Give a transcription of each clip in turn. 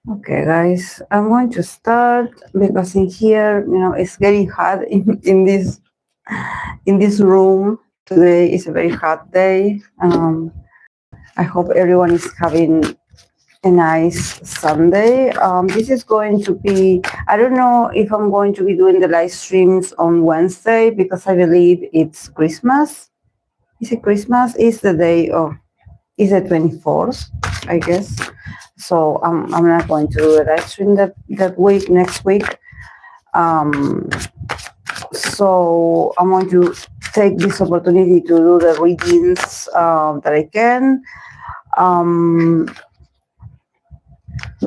Okay, guys, I'm going to start because in here, it's getting hot in this room. Today is a very hot day. I hope everyone is having a nice Sunday. This is going to be, I don't know if I'm going to be doing the live streams on Wednesday because I believe it's Christmas. Is it Christmas? It's the day of, it's the 24th, I guess. So I'm not going to do a live stream that week, next week. So I'm going to take this opportunity to do the readings that I can.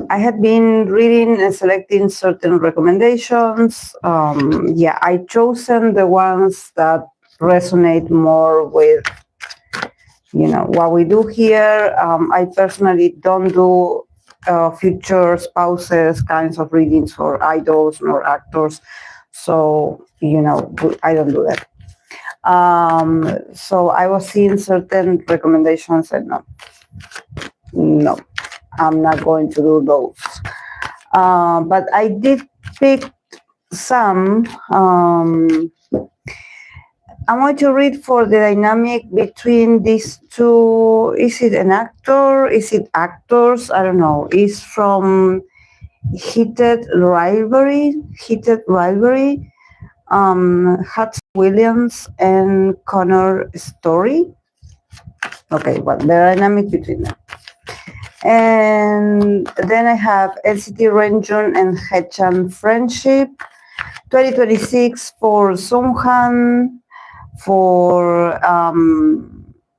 I had been reading and selecting certain recommendations. I chosen the ones that resonate more with what we do here. I personally don't do future spouses kinds of readings for idols or actors. So, I don't do that. So I was seeing certain recommendations and no, I'm not going to do those. But I did pick some. I'm going to read for the dynamic between these two. Is it an actor? Is it actors? I don't know. It's from Heated Rivalry, Hudson Williams and Connor Storrie. Okay, well, the dynamic between them. And then I have NCT Renjun and Haechan friendship. 2026 for Seunghan, for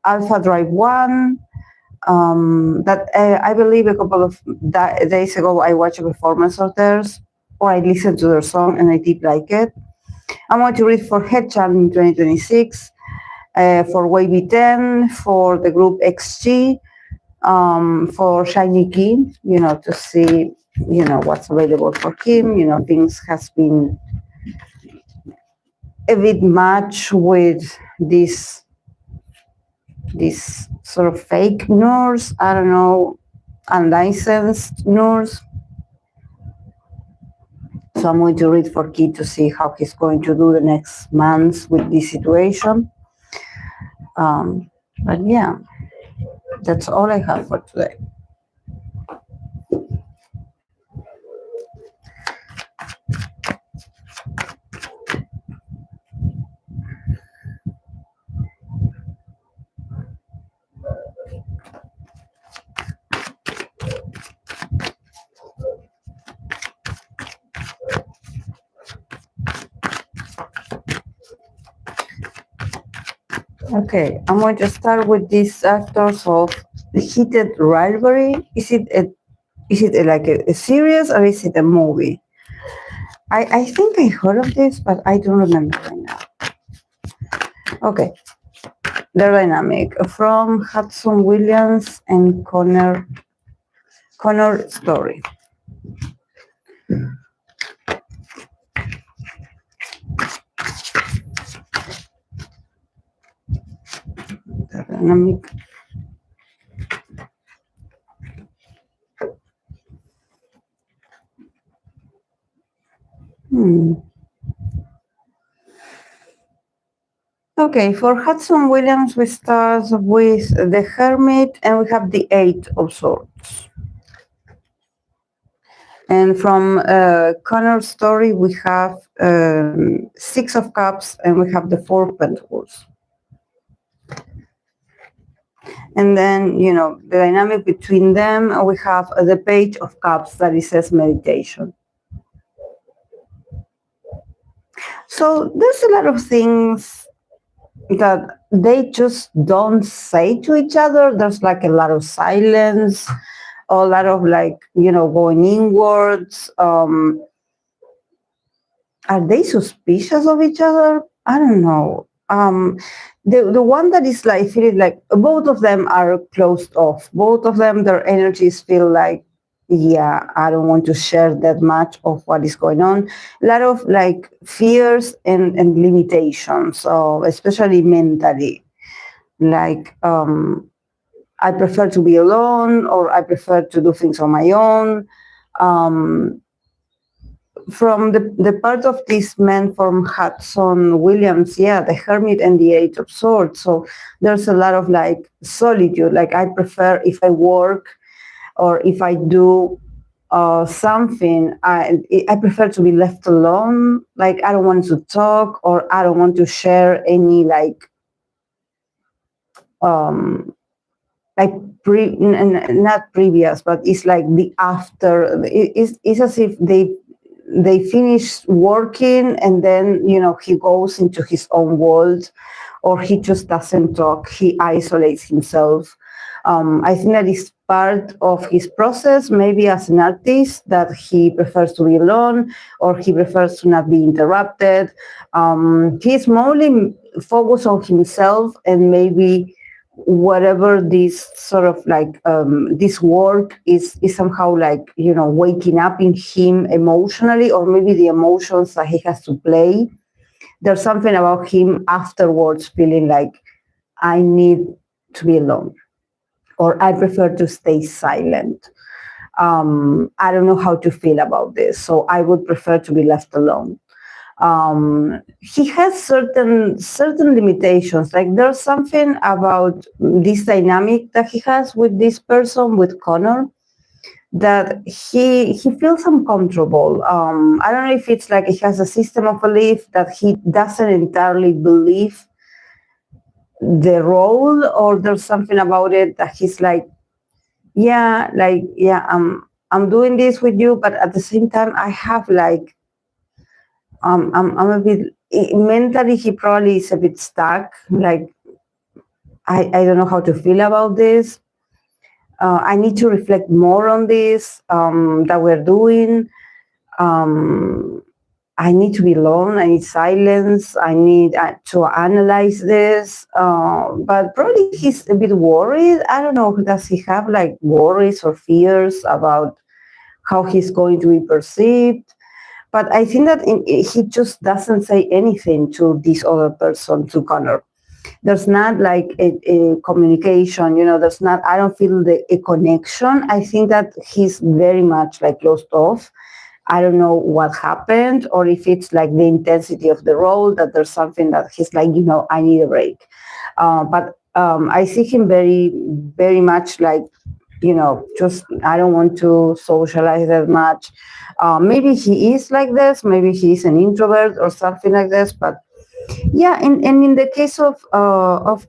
Alpha Drive 1. That I believe a couple of days ago I watched a performance of theirs, or I listened to their song and I did like it. I'm going to read for Haechan in 2026, for WayV Ten, for the group XG, for SHINee Key, to see, what's available for him. Things has been a bit much with this sort of fake news, I don't know, unlicensed news. So I'm going to read for Key to see how he's going to do the next months with this situation. But yeah, that's all I have for today. Okay, I'm going to start with these actors of heated rivalry. Is it like a series or is it a movie? I think I heard of this, but I don't remember right now. Okay, the dynamic from Hudson Williams and Connor Storrie. The dynamic. Okay, for Hudson Williams, we start with the Hermit and we have the Eight of Swords. And from Connor's story, we have Six of Cups and we have the Four of Pentacles. And then, the dynamic between them, we have the Page of Cups that it says meditation. So there's a lot of things that they just don't say to each other. There's like a lot of silence, a lot of going inwards. Are they suspicious of each other? I don't know. The one that is feeling like both of them are closed off. Both of them, their energies feel like, yeah, I don't want to share that much of what is going on. A lot of fears and limitations, especially mentally. I prefer to be alone, or I prefer to do things on my own. From the part of this man from Hudson Williams, yeah, the Hermit and the Eight of Swords. So there's a lot of solitude. I prefer if I work or if I do something, I prefer to be left alone. I don't want to talk, or I don't want to share any not previous, but it's the after. It's as if they finish working and then he goes into his own world, or he just doesn't talk. He isolates himself. I think that is part of his process, maybe as an artist, that he prefers to be alone, or he prefers to not be interrupted. He's mostly focused on himself, and maybe whatever this sort of this work is somehow waking up in him emotionally, or maybe the emotions that he has to play. There's something about him afterwards feeling like, I need to be alone, or I prefer to stay silent. I don't know how to feel about this, so I would prefer to be left alone. He has certain limitations. There's something about this dynamic that he has with this person, with Connor, that he feels uncomfortable. I don't know if it's he has a system of belief that he doesn't entirely believe the role, or there's something about it that he's like, yeah, I'm doing this with you, but at the same time, I have like, I'm a bit mentally, he probably is a bit stuck. Like, I don't know how to feel about this. I need to reflect more on this that we're doing. I need to be alone. I need silence. I need to analyze this. But probably he's a bit worried. I don't know. Does he have like worries or fears about how he's going to be perceived? But I think that he just doesn't say anything to this other person, to Connor. There's not like a communication, there's not, I don't feel a connection. I think that he's very much like closed off. I don't know what happened, or if it's like the intensity of the role, that there's something that he's like, I need a break. But I see him very, very much like, just, I don't want to socialize that much. Maybe he is like this, maybe he's an introvert or something like this, but yeah, and in the case of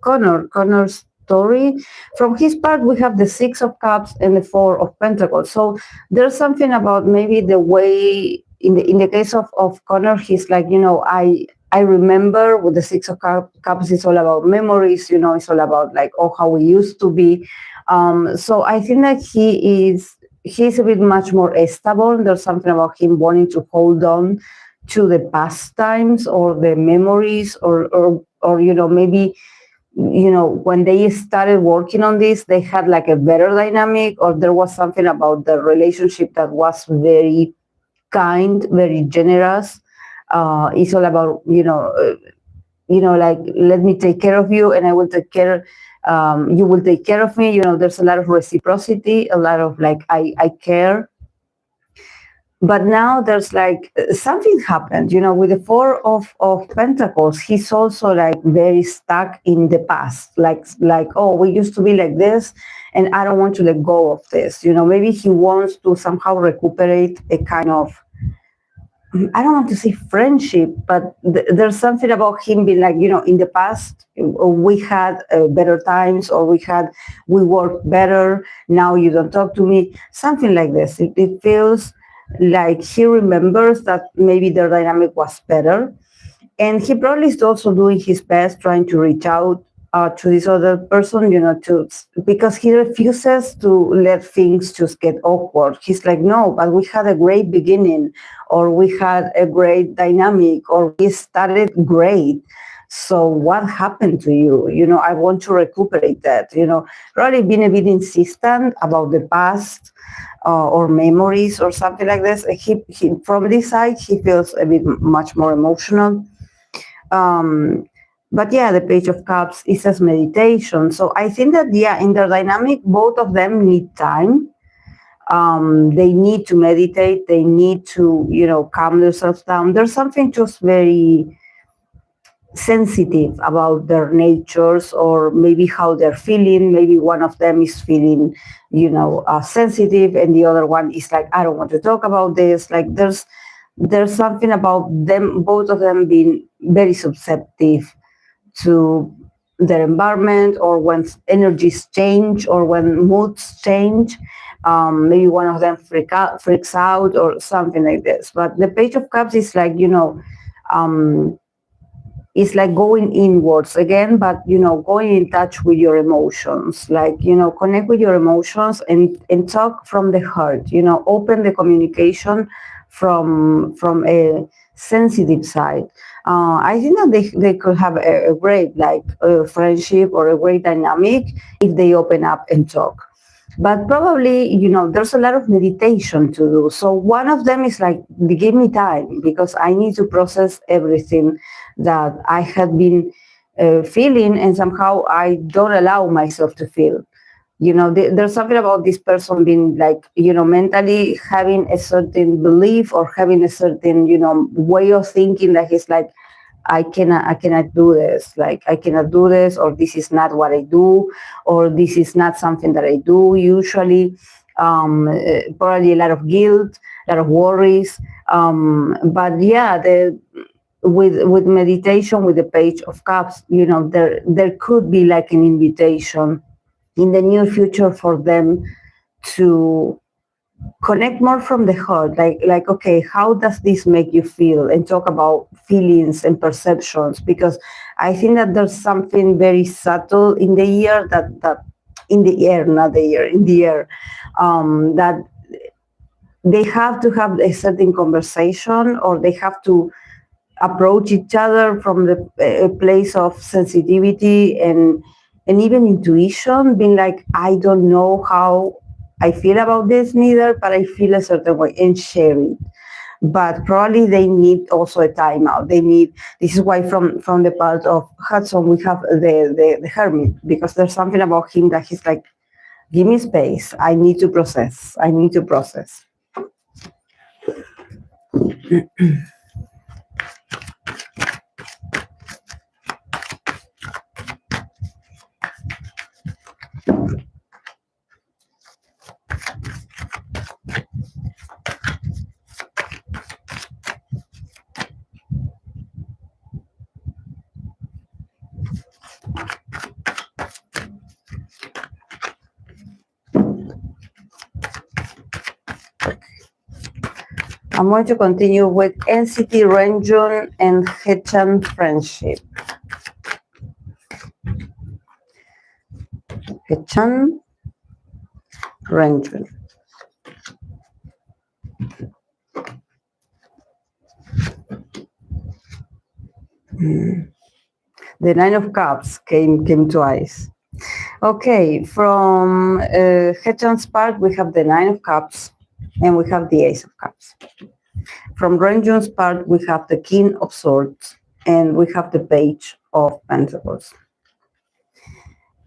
Connor's story, from his part, we have the Six of Cups and the Four of Pentacles. So there's something about maybe the way, in the case of Connor, he's like, I remember with the Six of Cups, it's all about memories, it's all about like, how we used to be. So I think that he's a bit much more stable. There's something about him wanting to hold on to the past times or the memories, or maybe, when they started working on this, they had like a better dynamic, or there was something about the relationship that was very kind, very generous. It's all about, like, let me take care of you and I will take care, you will take care of me. There's a lot of reciprocity, a lot of like, I care. But now there's like something happened, with the Four of Pentacles. He's also like very stuck in the past, like, oh, we used to be like this, and I don't want to let go of this. Maybe he wants to somehow recuperate a kind of, I don't want to say friendship, but there's something about him being like, in the past, we had better times, or we worked better. Now you don't talk to me. Something like this. It feels like he remembers that maybe their dynamic was better. And he probably is also doing his best trying to reach out to this other person, because he refuses to let things just get awkward. He's like, no, but we had a great beginning, or we had a great dynamic, or we started great. So what happened to you? I want to recuperate that, probably being a bit insistent about the past, or memories or something like this. He from this side, he feels a bit much more emotional. But yeah, the Page of Cups is as meditation. So I think that, yeah, in their dynamic, both of them need time. They need to meditate. They need to, calm themselves down. There's something just very sensitive about their natures, or maybe how they're feeling. Maybe one of them is feeling, sensitive, and the other one is like, I don't want to talk about this. Like there's something about them, both of them being very susceptible to their environment, or when energies change, or when moods change. Maybe one of them freaks out or something like this. But the Page of Cups is like, it's like going inwards again, but going in touch with your emotions, like connect with your emotions and talk from the heart, open the communication from a sensitive side. I think that they could have a great like friendship, or a great dynamic, if they open up and talk. But probably, there's a lot of meditation to do. So one of them is like, give me time, because I need to process everything that I had been feeling, and somehow I don't allow myself to feel. There's something about this person being like, mentally having a certain belief, or having a certain, way of thinking, that he's like, I cannot do this. Like, I cannot do this, or this is not what I do, or this is not something that I do usually. Probably a lot of guilt, a lot of worries. But yeah, with meditation, with the Page of Cups, you know, there could be like an invitation in the near future for them to connect more from the heart, like okay, how does this make you feel, and talk about feelings and perceptions, because I think that there's something very subtle in the year that in the air, not the year, in the air, that they have to have a certain conversation, or they have to approach each other from the place of sensitivity and even intuition, being like, I don't know how I feel about this neither, but I feel a certain way, and share it. But probably they need also a timeout. They need, this is why from the part of Hudson, we have the hermit, because there's something about him that he's like, give me space. I need to process. I need to process. I'm going to continue with NCT Renjun and Haechan friendship. Haechan, Renjun. The Nine of Cups came twice. Okay, from Haechan's part, we have the Nine of Cups and we have the Ace of Cups. From Renjun's part, we have the King of Swords and we have the Page of Pentacles.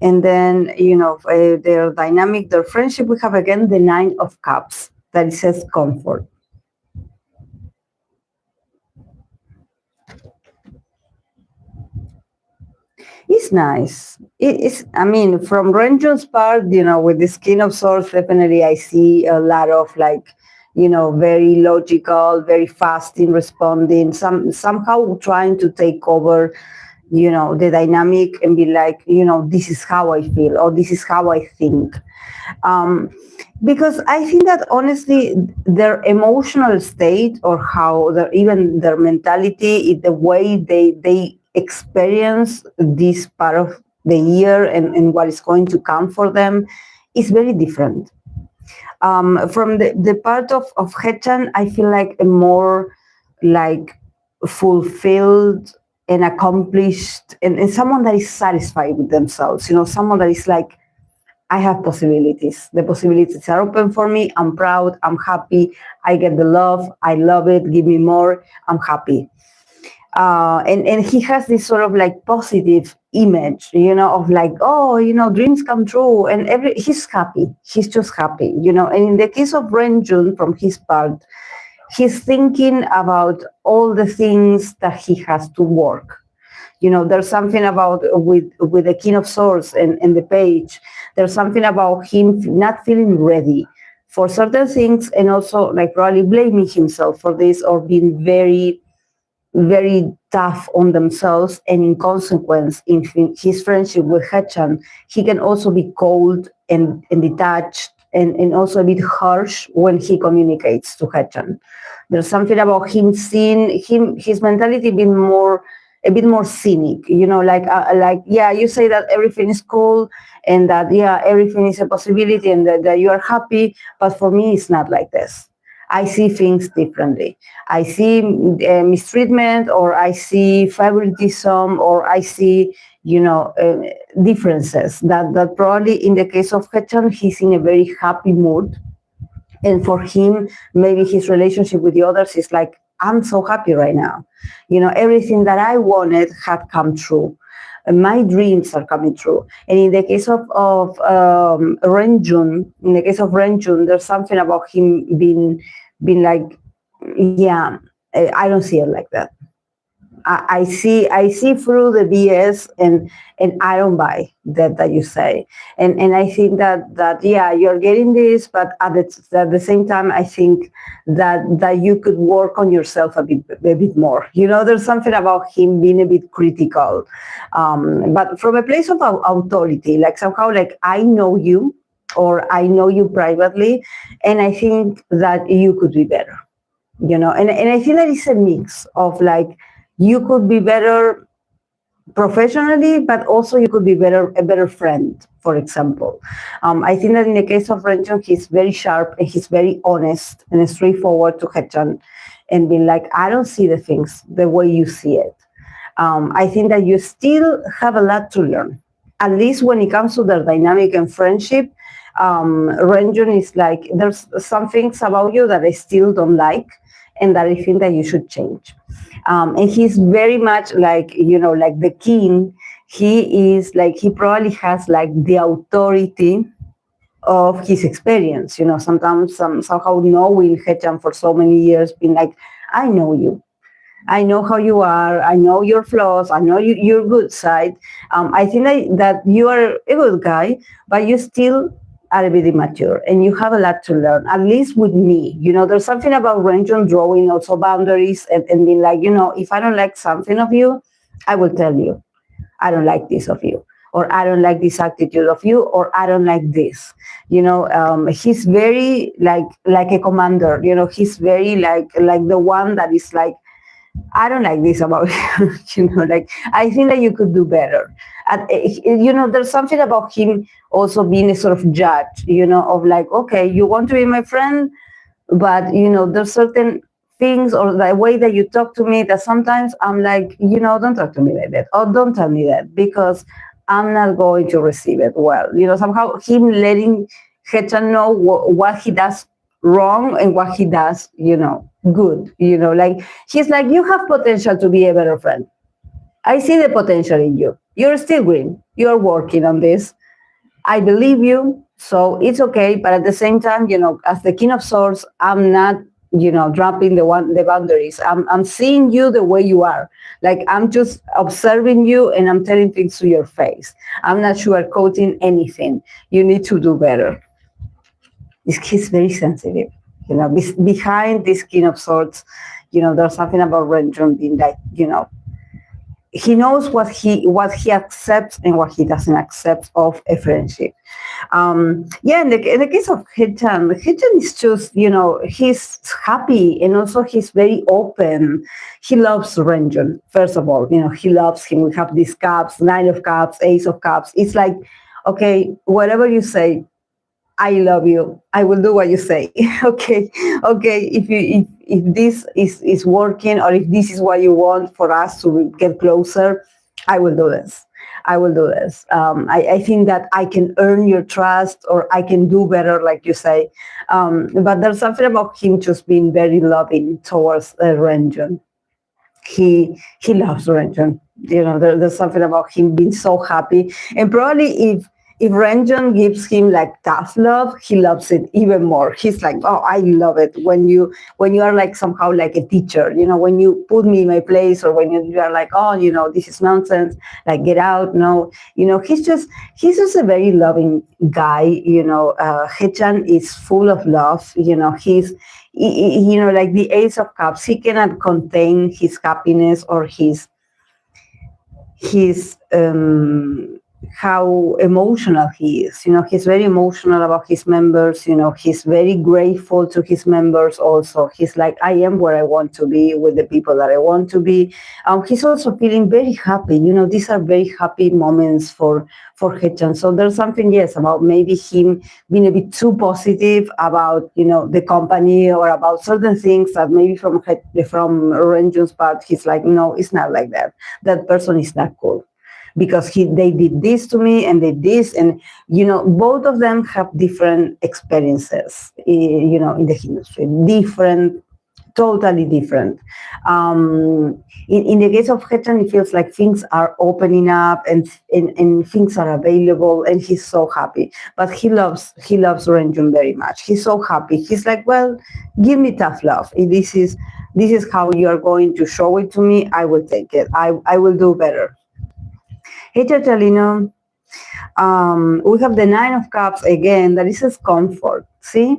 And then, you know, their dynamic, their friendship, we have again the Nine of Cups that it says comfort. It's nice. It's, I mean, from Renjun's part, you know, with this King of Swords, definitely I see a lot of like, you know, very logical, very fast in responding, somehow trying to take over, you know, the dynamic and be like, you know, this is how I feel, or this is how I think. Because I think that honestly, their emotional state, or how even their mentality, the way they experience this part of the year and what is going to come for them is very different. From the part of Haechan, I feel like a more like fulfilled and accomplished, and someone that is satisfied with themselves, you know, someone that is like, I have possibilities. The possibilities are open for me. I'm proud. I'm happy. I get the love. I love it. Give me more. I'm happy. And he has this sort of like positive image, you know, of like, oh, you know, dreams come true, and he's happy. He's just happy, you know. And in the case of Renjun, from his part, he's thinking about all the things that he has to work. You know, there's something about with the King of Swords and the Page. There's something about him not feeling ready for certain things, and also like probably blaming himself for this, or being very, very tough on themselves. And in consequence, in his friendship with Haechan, he can also be cold and detached, and also a bit harsh when he communicates to Haechan. There's something about him seeing his mentality being a bit more cynic, you know, like yeah, you say that everything is cool, and that yeah, everything is a possibility, and that you are happy, but for me it's not like this. I see things differently. I see mistreatment, or I see favoritism, or I see, you know, differences that probably in the case of Haechan, he's in a very happy mood. And for him, maybe his relationship with the others is like, I'm so happy right now. You know, everything that I wanted had come true. My dreams are coming true. And in the case of Renjun, there's something about him being like, yeah, I don't see it like that. I see through the BS, and I don't buy that you say. And I think that yeah, you're getting this, but at the same time, I think that you could work on yourself a bit more. There's something about him being a bit critical, but from a place of authority, like somehow like I know you, or I know you privately, and I think that you could be better. And I think that it's a mix of like, you could be better professionally, but also you could be a better friend, for example. I think that in the case of Renjun, he's very sharp and he's very honest and straightforward to Haechan, and be like, I don't see the things the way you see it. I think that you still have a lot to learn, at least when it comes to their dynamic and friendship. Renjun is like, there's some things about you that I still don't like, and that I think that you should change. And he's very much like, like the king. He is like, he probably has like the authority of his experience. Sometimes somehow knowing Haechan for so many years, being like, I know you. I know how you are. I know your flaws. I know your good side. I think that you are a good guy, but you still are a bit immature, and you have a lot to learn, at least with me. There's something about Renjun drawing also boundaries, and being like, if I don't like something of you, I will tell you, I don't like this of you, or I don't like this attitude of you, or I don't like this. He's very like a commander. He's very like the one that is like, I don't like this about you. Like, I think that you could do better. And, there's something about him also being a sort of judge, of like, okay, you want to be my friend, but, there's certain things or the way that you talk to me that sometimes I'm like, don't talk to me like that, or don't tell me that, because I'm not going to receive it well. Somehow him letting Haechan know what he does wrong and what he does, good. Like, he's like, you have potential to be a better friend. I see the potential in you. You're still green. You're working on this. I believe you, so it's okay. But at the same time, as the King of Swords, I'm not, dropping the boundaries. I'm seeing you the way you are. Like, I'm just observing you, and I'm telling things to your face. I'm not sugarcoating anything. You need to do better. He's very sensitive. Behind this King of Swords, there's something about Renjun being like, he knows what he accepts and what he doesn't accept of a friendship. In the case of Haechan is just, he's happy, and also he's very open. He loves Renjun, first of all. He loves him. We have these cups, 9 of cups, Ace of cups. It's like, okay, whatever you say, I love you. I will do what you say. okay. If this is working, or if this is what you want for us to get closer, I will do this. I think that I can earn your trust, or I can do better, like you say. But there's something about him just being very loving towards Renjun. He loves Renjun. There's something about him being so happy, and probably if Renjun gives him like tough love, he loves it even more. He's like, oh, I love it when you are like somehow like a teacher, when you put me in my place, or when you are like, oh, this is nonsense, like, get out. No, he's just a very loving guy. Haechan is full of love. He's like the Ace of Cups. He cannot contain his happiness or his how emotional he is. He's very emotional about his members. He's very grateful to his members also. He's like, I am where I want to be with the people that I want to be. He's also feeling very happy. These are very happy moments for Haechan. So there's something, yes, about maybe him being a bit too positive about, the company, or about certain things that maybe from Renjun's part, he's like, no, it's not like that. That person is not cool, because they did this to me, and they did this, and both of them have different experiences, in the industry, different totally different. In the case of Haechan, it feels like things are opening up and things are available, and he's so happy. But he loves Renjun very much. He's so happy. He's like, well, give me tough love. If this is how you are going to show it to me, I will take it. I will do better. Hey, Chachalino. We have the 9 of Cups again. That is comfort. See?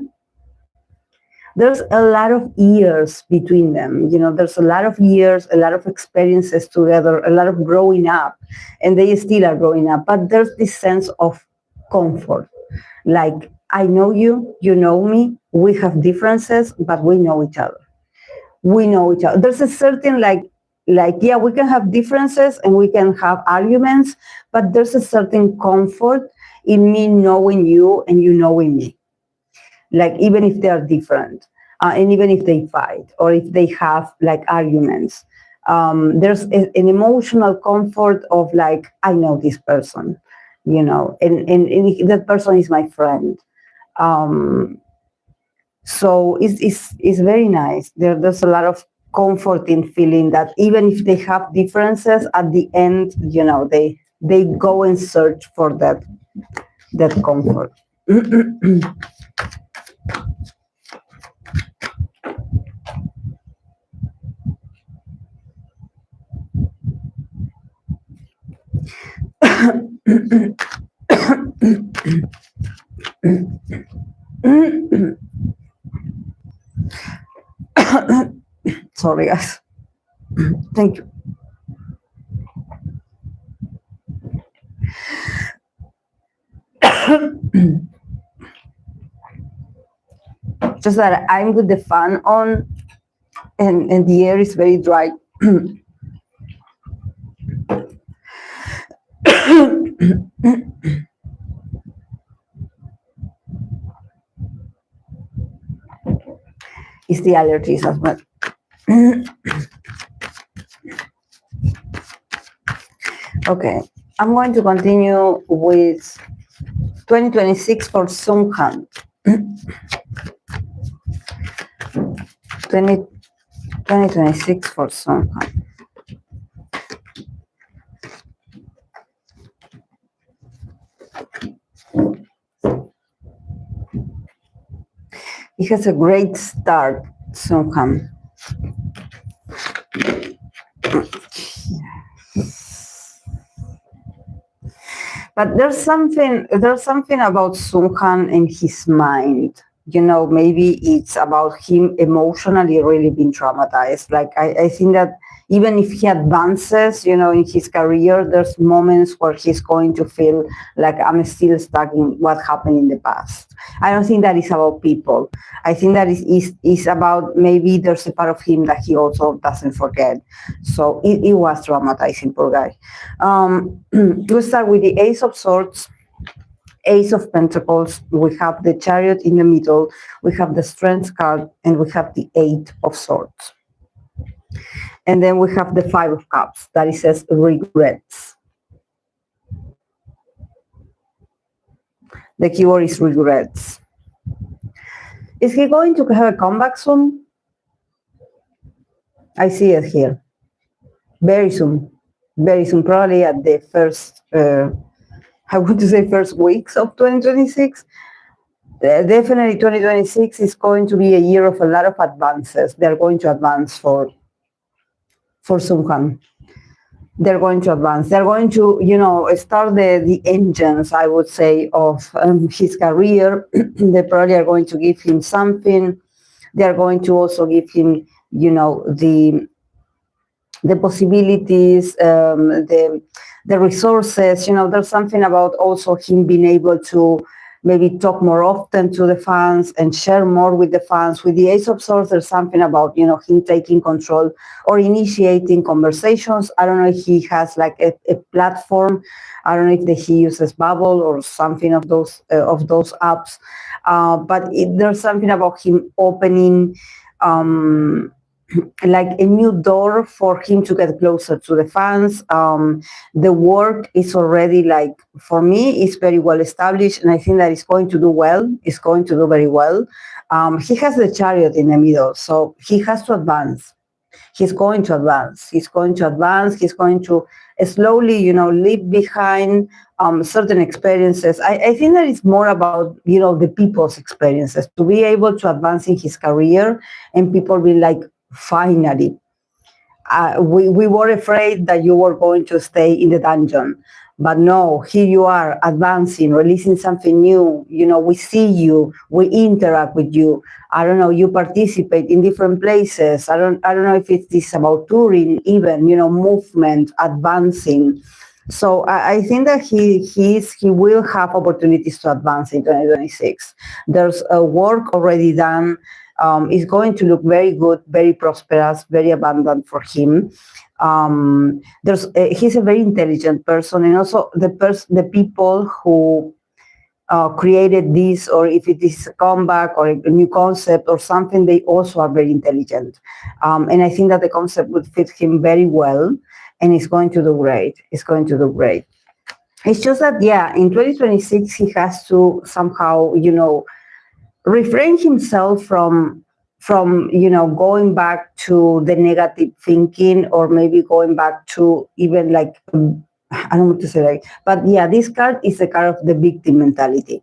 There's a lot of years between them. You know, there's a lot of years, a lot of experiences together, a lot of growing up, and they still are growing up. But there's this sense of comfort. Like, I know you, you know me, we have differences, but we know each other. We know each other. There's a certain yeah, we can have differences and we can have arguments, but there's a certain comfort in me knowing you and you knowing me. Like, even if they are different, and even if they fight or if they have like arguments, there's an emotional comfort of like, I know this person, you know, and that person is my friend. So it's very nice. There's a lot of comfort in feeling that even if they have differences, at the end, you know, they go and search for that comfort. Sorry, guys. Thank you. Just that I'm with the fan on, and the air is very dry. It's the allergies as well. Okay, I'm going to continue with 2026 for Seunghan. 2026 for Seunghan. He has a great start, Seunghan. But there's something about Seunghan and his mind. You know, maybe it's about him emotionally really being traumatized. Like, I think that even if he advances, you know, in his career, there's moments where he's going to feel like I'm still stuck in what happened in the past. I don't think that is about people. I think that is about maybe there's a part of him that he also doesn't forget. So it was traumatizing, poor guy. We'll start with the Ace of Swords, Ace of Pentacles, we have the Chariot in the middle, we have the Strength card, and we have the 8 of Swords. And then we have the 5 of Cups, that it says regrets. The keyword is regrets. Is he going to have a comeback soon? I see it here. Very soon. Very soon, probably at the first, I want to say first weeks of 2026. Definitely 2026 is going to be a year of a lot of advances. They're going to advance for Seunghan. They're going to advance. They're going to, you know, start the engines, I would say, of his career. They probably are going to give him something. They're going to also give him, you know, the possibilities, the resources. You know, there's something about also him being able to maybe talk more often to the fans and share more with the fans. With the Ace of Swords, there's something about, you know, him taking control or initiating conversations. I don't know if he has like a platform. I don't know if he uses Bubble or something of those apps. But there's something about him opening like a new door for him to get closer to the fans. The work is already, like, for me, it's very well established, and I think that it's going to do well. It's going to do very well. He has the chariot in the middle, so he has to advance. He's going to advance. He's going to advance. He's going to slowly, leave behind certain experiences. I think that it's more about, the people's experiences, to be able to advance in his career, and people be like, finally, we were afraid that you were going to stay in the dungeon. But no, here you are advancing, releasing something new. We see you, we interact with you. I don't know, you participate in different places. I don't know if it is about touring, even, movement, advancing. So I think that he will have opportunities to advance in 2026. There's a work already done. It's going to look very good, very prosperous, very abundant for him. He's a very intelligent person, and also the people who created this, or if it is a comeback or a new concept or something, they also are very intelligent. And I think that the concept would fit him very well, and it's going to do great. It's going to do great. It's just that, in 2026, he has to somehow, refrain himself from going back to the negative thinking, or maybe going back to even like, I don't want to say like, but this card is the card of the victim mentality.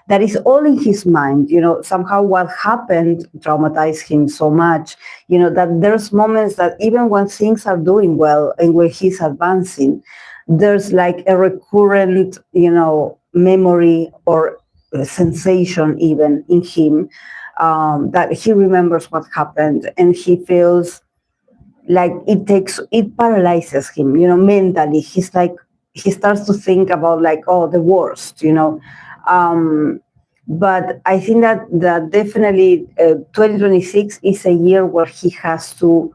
That is all in his mind. Somehow what happened traumatized him so much, that there's moments that even when things are doing well and when he's advancing, there's like a recurrent, memory or sensation even in him, that he remembers what happened, and he feels like it paralyzes him, mentally. He's like, he starts to think about like, oh, the worst, but I think that definitely 2026 is a year where he has to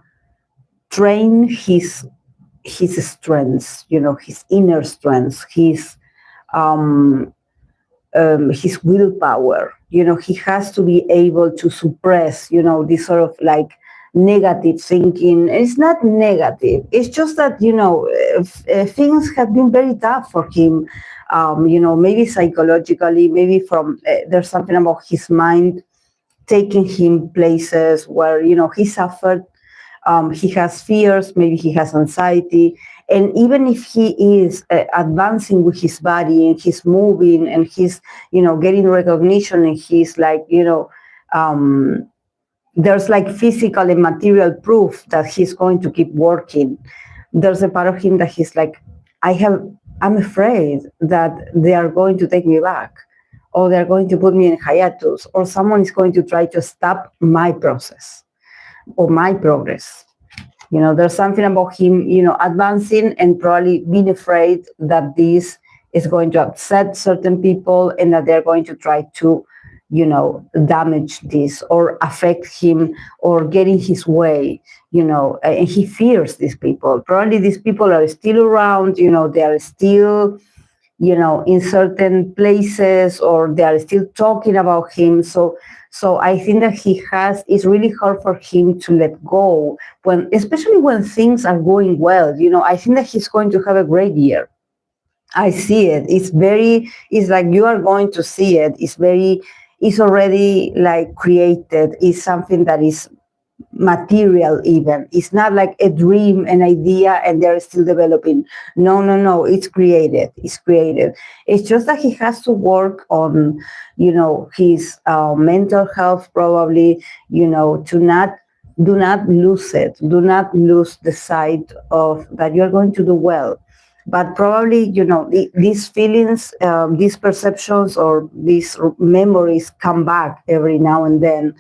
train his strengths, his inner strengths, his willpower. He has to be able to suppress, this sort of like negative thinking. It's not negative. It's just that, things have been very tough for him. Maybe psychologically, maybe from, there's something about his mind taking him places where, he suffered. He has fears, maybe he has anxiety. And even if he is advancing with his body and he's moving and he's, getting recognition, and he's like, there's like physical and material proof that he's going to keep working. There's a part of him that he's like, I'm afraid that they are going to take me back, or they're going to put me in hiatus, or someone is going to try to stop my process or my progress. There's something about him, advancing and probably being afraid that this is going to upset certain people, and that they're going to try to, damage this or affect him or get in his way, and he fears these people. Probably these people are still around, they are still, in certain places, or they are still talking about him. So I think that it's really hard for him to let go, especially when things are going well. I think that he's going to have a great year. I see it. It's like you are going to see it. It's already like created. It's something that is material even. It's not like a dream, an idea, and they're still developing. No. It's created. It's just that he has to work on, his mental health, probably, do not lose it. Do not lose the sight of that you're going to do well. But probably, these feelings, these perceptions, or these memories come back every now and then.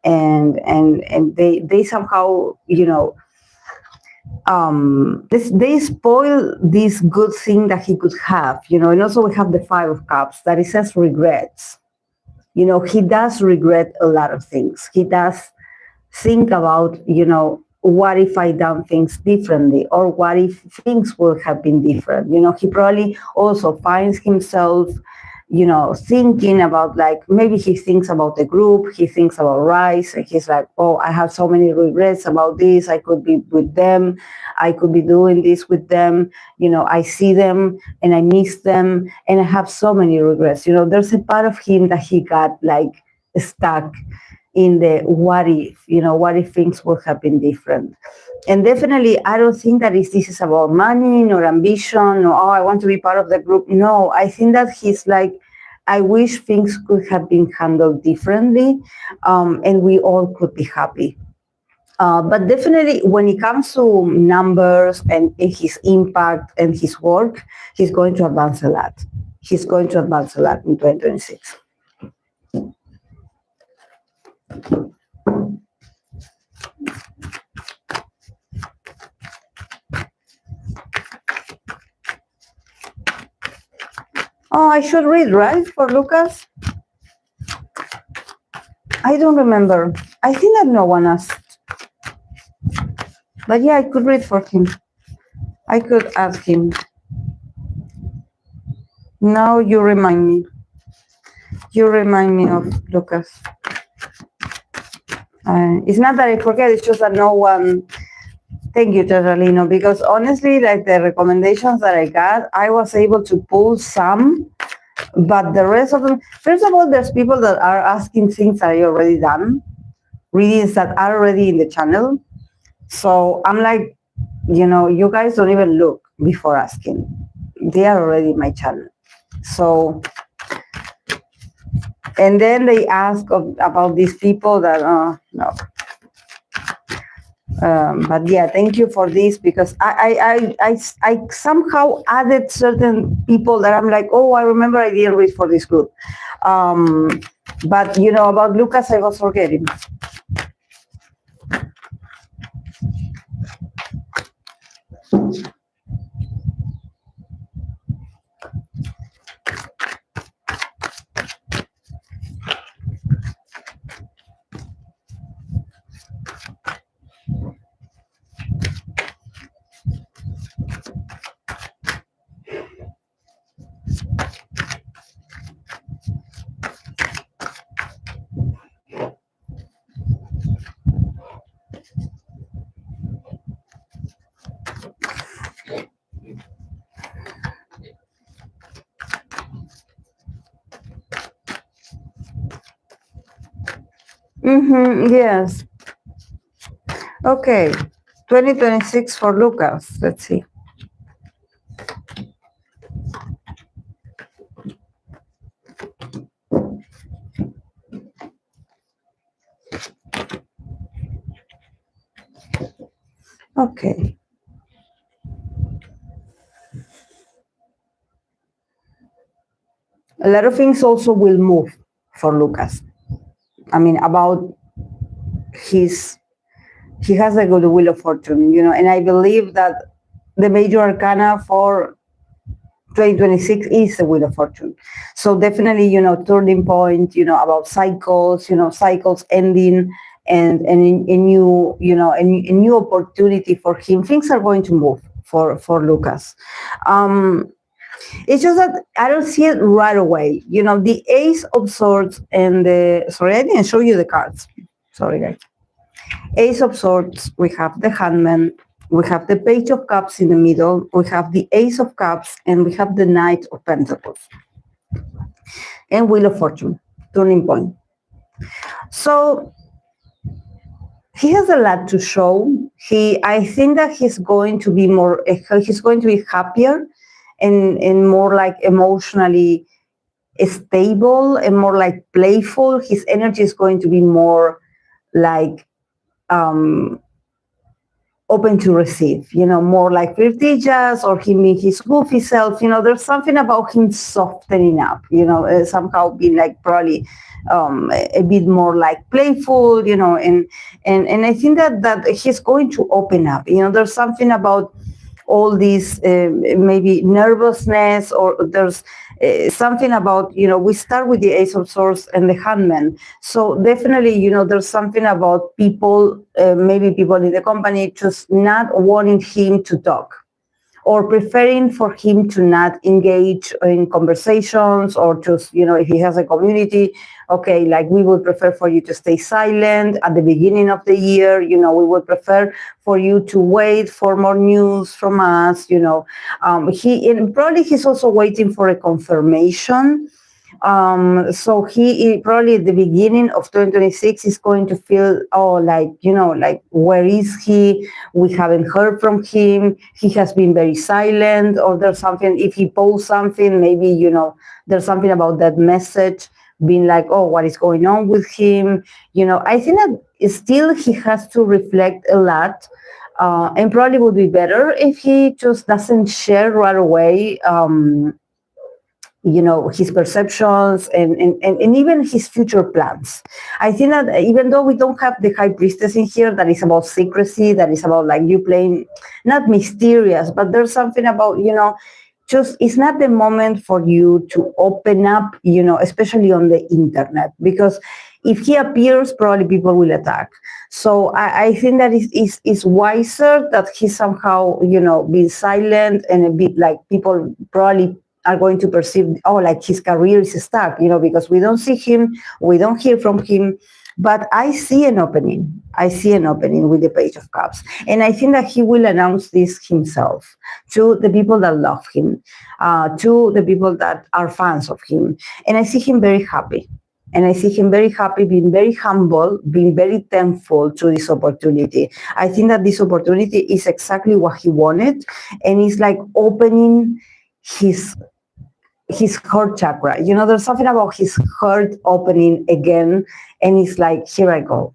And they somehow, they spoil this good thing that he could have, and also we have the Five of Cups that it says regrets. He does regret a lot of things. He does think about, what if I done things differently, or what if things would have been different? He probably also finds himself thinking about, like, maybe he thinks about the group, he thinks about Rise, and he's like, oh, I have so many regrets about this. I could be with them. I could be doing this with them. I see them and I miss them and I have so many regrets. There's a part of him that he got like stuck in the what if things would have been different. And definitely, I don't think that this is about money nor ambition or, oh, I want to be part of the group. No, I think that he's like, I wish things could have been handled differently, and we all could be happy. But definitely, when it comes to numbers and his impact and his work, he's going to advance a lot. He's going to advance a lot in 2026. Oh, I should read, right, for Lucas? I don't remember. I think that no one asked. But yeah, I could read for him. I could ask him. Now you remind me. You remind me of Lucas. It's not that I forget, it's just that no one... Thank you, Terralino, because honestly, like the recommendations that I got, I was able to pull some, but the rest of them, first of all, there's people that are asking things that I already done, readings that are already in the channel. So I'm like, you guys don't even look before asking. They are already in my channel. So, and then they ask about these people that, no. But yeah, thank you for this, because I somehow added certain people that I'm like, oh, I remember I didn't read for this group. But about Lucas, I was forgetting. Yes. Okay. 2026 for Lucas. Let's see. Okay. A lot of things also will move for Lucas. I mean, about he has a good wheel of fortune, and I believe that the major arcana for 2026 is the wheel of fortune. So definitely, turning point, about cycles, cycles ending and a new, a new opportunity for him. Things are going to move for Lucas. It's just that I don't see it right away. The Ace of Swords and sorry, I didn't show you the cards. Sorry, guys. Ace of Swords, we have the Hangman, we have the Page of Cups in the middle, we have the Ace of Cups, and we have the Knight of Pentacles. And Wheel of Fortune, turning point. So he has a lot to show. I think that he's going to be happier and more like emotionally stable and more like playful. His energy is going to be more like open to receive, more like flirtatious, or him being his goofy self. There's something about him softening up, somehow being like probably a bit more like playful, and I think that he's going to open up. There's something about all this maybe nervousness, or there's something about, we start with the Ace of Swords and the Hangman. So definitely, there's something about people, maybe people in the company, just not wanting him to talk, or preferring for him to not engage in conversations, or just, if he has a community, okay, like we would prefer for you to stay silent at the beginning of the year, we would prefer for you to wait for more news from us, probably he's also waiting for a confirmation. So he probably at the beginning of 2026 is going to feel, like, where is he? We haven't heard from him. He has been very silent, or there's something, if he posts something, maybe, there's something about that message being like, oh, what is going on with him? I think that still he has to reflect a lot, and probably would be better if he just doesn't share right away, his perceptions and even his future plans. I think that even though we don't have the high priestess in here, that is about secrecy, that is about like you playing, not mysterious, but there's something about, just it's not the moment for you to open up, especially on the internet, because if he appears, probably people will attack. So I think that it's wiser that he somehow, be silent, and a bit like people probably are going to perceive, oh, like his career is stuck, because we don't see him, we don't hear from him. But I see an opening. I see an opening with the Page of Cups. And I think that he will announce this himself to the people that love him, to the people that are fans of him. And I see him very happy. And I see him very happy, being very humble, being very thankful to this opportunity. I think that this opportunity is exactly what he wanted. And it's like opening his heart chakra. There's something about his heart opening again, and it's like, here I go.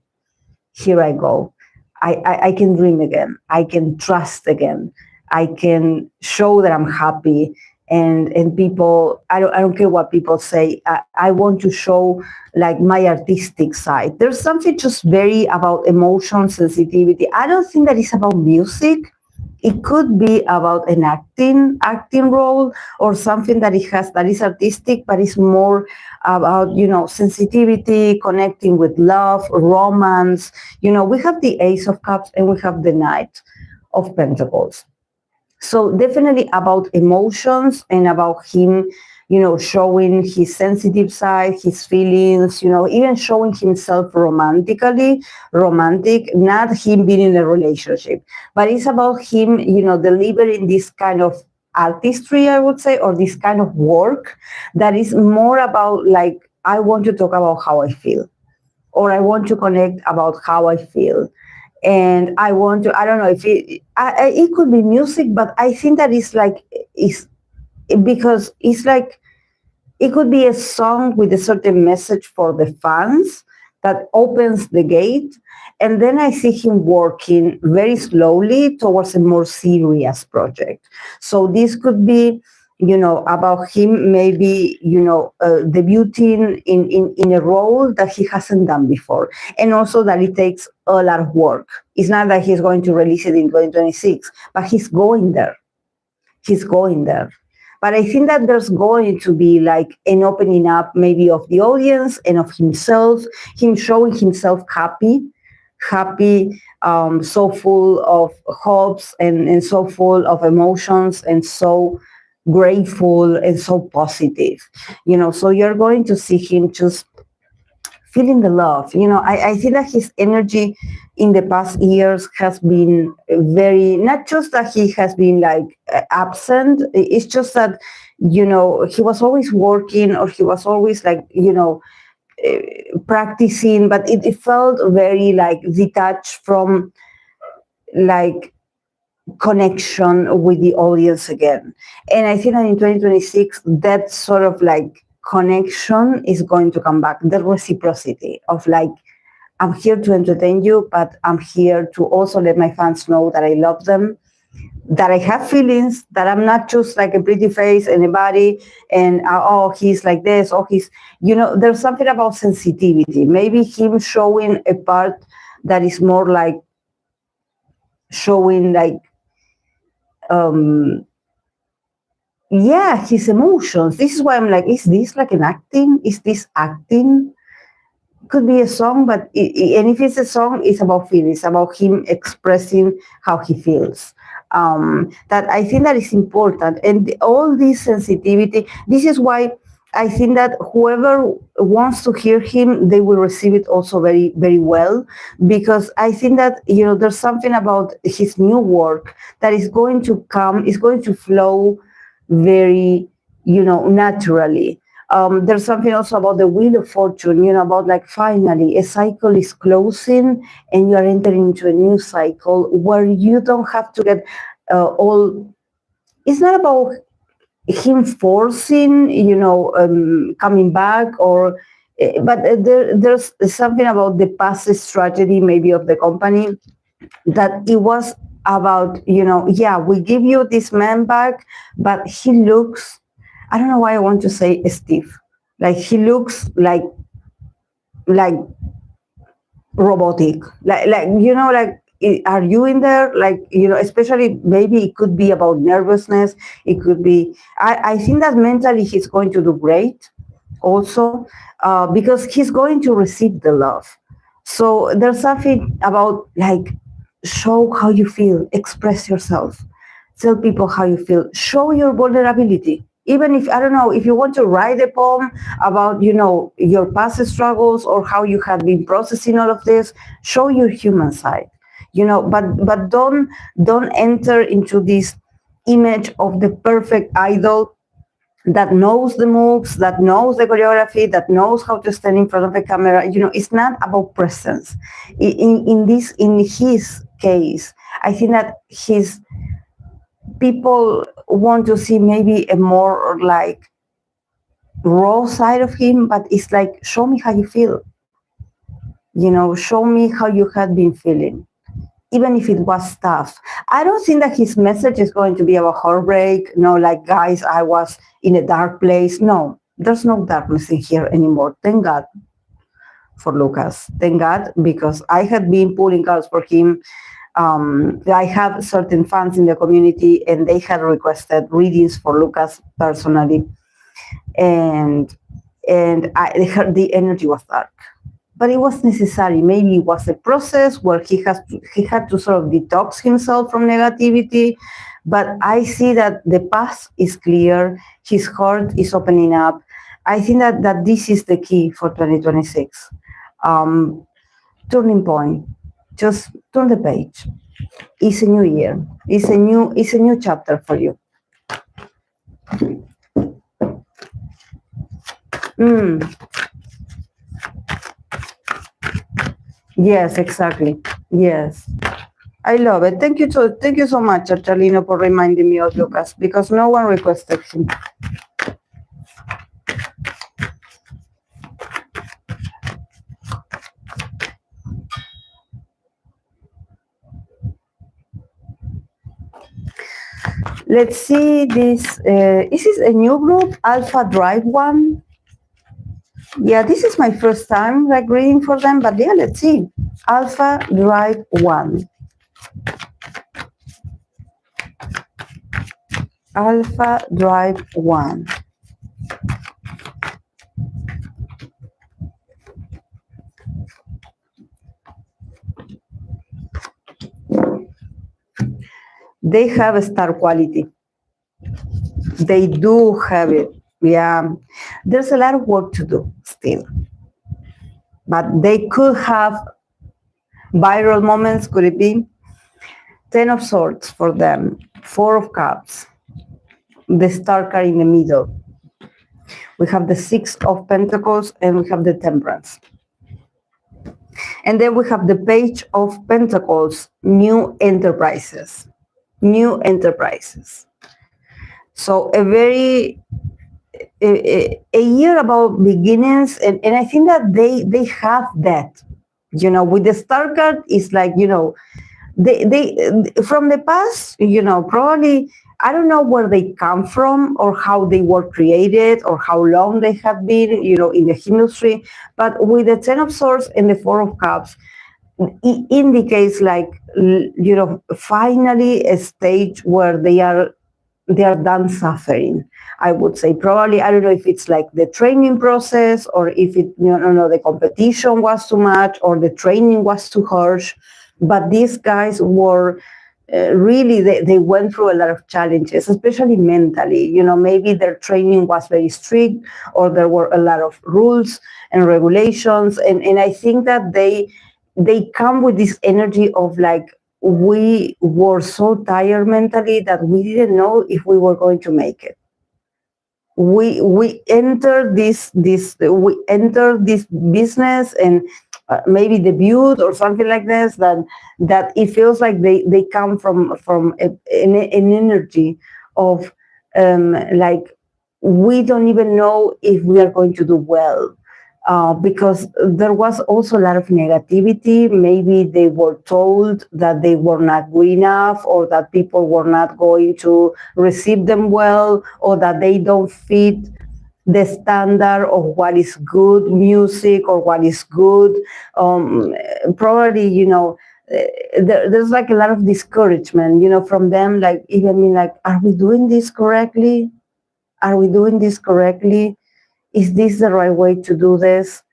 I can dream again. I can trust again. I can show that I'm happy. And people, I don't care what people say. I want to show like my artistic side. There's something just very about emotion, sensitivity. I don't think that it's about music. It could be about an acting role, or something that it has that is artistic, but it's more about, sensitivity, connecting with love, romance. We have the Ace of Cups and we have the Knight of Pentacles. So definitely about emotions and about him, showing his sensitive side, his feelings, even showing himself romantic, not him being in a relationship, but it's about him, delivering this kind of artistry, I would say, or this kind of work that is more about like, I want to talk about how I feel, or I want to connect about how I feel. And I want to, I don't know if it could be music, but I think that it's because it's like, it could be a song with a certain message for the fans that opens the gate. And then I see him working very slowly towards a more serious project. So this could be, about him maybe, debuting in a role that he hasn't done before. And also that it takes a lot of work. It's not that he's going to release it in 2026, but he's going there. But I think that there's going to be like an opening up maybe of the audience and of himself, him showing himself happy, so full of hopes and so full of emotions and so grateful and so positive. So you're going to see him just feeling the love. I think that his energy in the past years has been very, not just that he has been like absent, it's just that, he was always working, or he was always like, practicing, but it felt very like detached from like connection with the audience again. And I think that in 2026, that sort of like connection is going to come back. The reciprocity of like, I'm here to entertain you, but I'm here to also let my fans know that I love them, that I have feelings, that I'm not just like a pretty face and a body, and oh, he's like this, oh, he's, there's something about sensitivity. Maybe him showing a part that is more like showing like, his emotions. This is why I'm like, is this like an acting? Is this acting? Could be a song, but and if it's a song, it's about feelings, about him expressing how he feels. that I think that is important. And all this sensitivity, this is why I think that whoever wants to hear him, they will receive it also very, very well, because I think that, there's something about his new work that is going to come, is going to flow very, naturally. There's something also about the wheel of fortune, about like finally a cycle is closing and you are entering into a new cycle where you don't have to get all, it's not about him forcing, coming back, or but there's something about the past strategy maybe of the company, that it was about, yeah, we give you this man back, but he looks, I don't know why I want to say stiff, like he looks like robotic, like are you in there, especially maybe it could be about nervousness, it could be, I think that mentally he's going to do great also, because he's going to receive the love. So there's something about like, show how you feel, express yourself, tell people how you feel, show your vulnerability. Even if, I don't know, if you want to write a poem about, your past struggles or how you have been processing all of this, show your human side, but don't enter into this image of the perfect idol that knows the moves, that knows the choreography, that knows how to stand in front of the camera. It's not about presence. In his case, I think that people want to see maybe a more like raw side of him, but it's like, show me how you feel. Show me how you had been feeling, even if it was tough. I don't think that his message is going to be about heartbreak. No, like, guys, I was in a dark place. No, there's no darkness in here anymore. Thank God for Lucas. Thank God, because I had been pulling cards for him. I have certain fans in the community, and they had requested readings for Lucas personally. And the energy was dark. But it was necessary. Maybe it was a process where he had to sort of detox himself from negativity. But I see that the path is clear. His heart is opening up. I think that this is the key for 2026. Turning point. Just turn the page. It's a new year. It's a new chapter for you. Yes, exactly. Yes. I love it. Thank you so much, Charlino, for reminding me of Lucas, because no one requested him. Let's see this. Is this a new group, Alpha Drive One? Yeah, this is my first time reading for them, but yeah, let's see. Alpha Drive One. Alpha Drive One. They have a star quality. They do have it. Yeah, there's a lot of work to do still, but they could have viral moments. Could it be? 10 of Swords for them, 4 of Cups, the Star card in the middle. We have the 6 of Pentacles, and we have the Temperance. And then we have the Page of Pentacles, New Enterprises. New Enterprises. So a year about beginnings, and I think that they have that. With the Star card, it's like, they from the past, probably, I don't know where they come from or how they were created or how long they have been, in the industry. But with the 10 of Swords and the 4 of Cups, it indicates like, finally a stage where they are done suffering. I would say probably, I don't know if it's like the training process, or if it, the competition was too much or the training was too harsh. But these guys were really they went through a lot of challenges, especially mentally. Maybe their training was very strict, or there were a lot of rules and regulations, and I think that they come with this energy of like, we were so tired mentally that we didn't know if we were going to make it. We entered this business, and maybe debut or something like this, that it feels like they come from an energy of like, we don't even know if we are going to do well. Because there was also a lot of negativity. Maybe they were told that they were not good enough, or that people were not going to receive them well, or that they don't fit the standard of what is good music or what is good. Probably, there's like a lot of discouragement, from them, like even me, like, are we doing this correctly? Are we doing this correctly? Is this the right way to do this?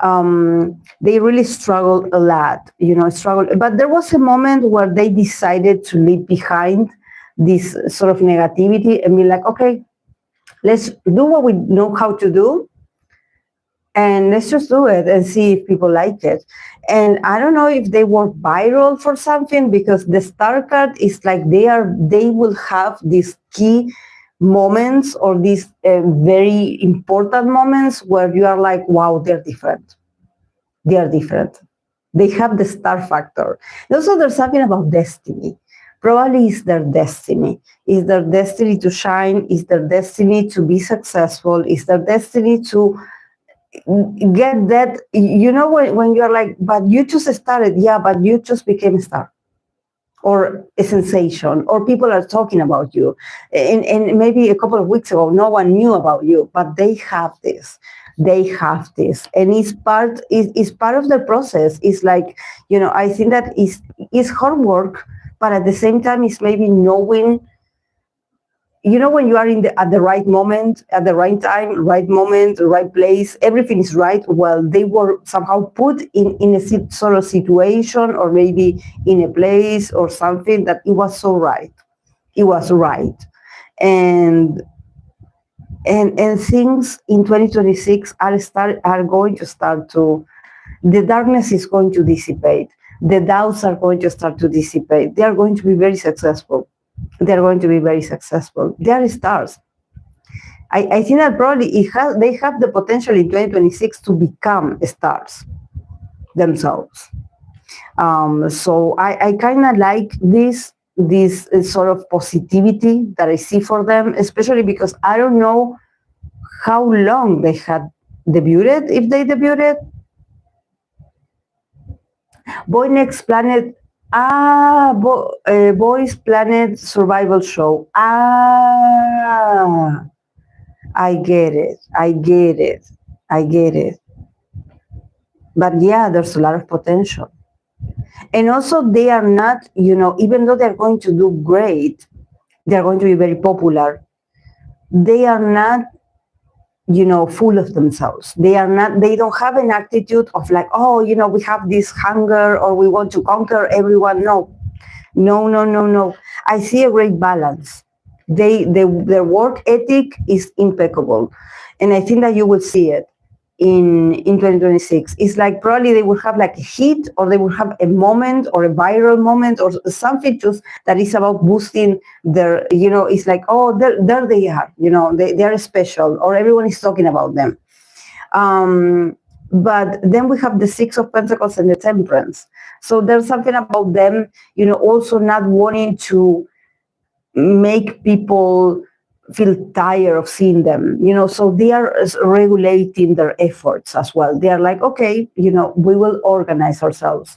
They really struggled a lot, But there was a moment where they decided to leave behind this sort of negativity and be like, okay, let's do what we know how to do, and let's just do it and see if people like it. And I don't know if they were viral for something, because the star card is like they will have these key moments, or these very important moments where you are like, wow, they're different. They are different. They have the star factor. Also, there's something about destiny. Probably it's their destiny. It's their destiny to shine. It's their destiny to be successful. It's their destiny to get that, when you're like, but you just started. Yeah, but you just became a star, or a sensation, or people are talking about you. And maybe a couple of weeks ago, no one knew about you, but they have this. They have this, and it's part of the process. It's like, I think that is hard work, but at the same time, it's maybe knowing, when you are at the right moment, at the right time, right moment, right place, everything is right. Well, they were somehow put in a sort of situation, or maybe in a place or something, that it was so right. It was right. And things in 2026 are going to start to, the darkness is going to dissipate. The doubts are going to start to dissipate. They are going to be very successful. They're going to be very successful. They are stars. I think that probably they have the potential in 2026 to become stars themselves. So I kind of like this sort of positivity that I see for them, especially because I don't know how long they had debuted, if they debuted. Boy Next Planet. Boys Planet Survival Show. I get it. But yeah, there's a lot of potential. And also, they are not, even though they're going to do great, they're going to be very popular. They are not, full of themselves. They don't have an attitude of like, oh, we have this hunger, or we want to conquer everyone. No. I see a great balance. Their work ethic is impeccable. And I think that you will see it in 2026. It's like probably they will have like a hit, or they will have a moment, or a viral moment, or something just that is about boosting their, it's like, oh, there they are, they are special, or everyone is talking about them. But then we have the Six of Pentacles and the Temperance. So there's something about them, also not wanting to make people feel tired of seeing them, so they are regulating their efforts as well. They are like, okay, we will organize ourselves.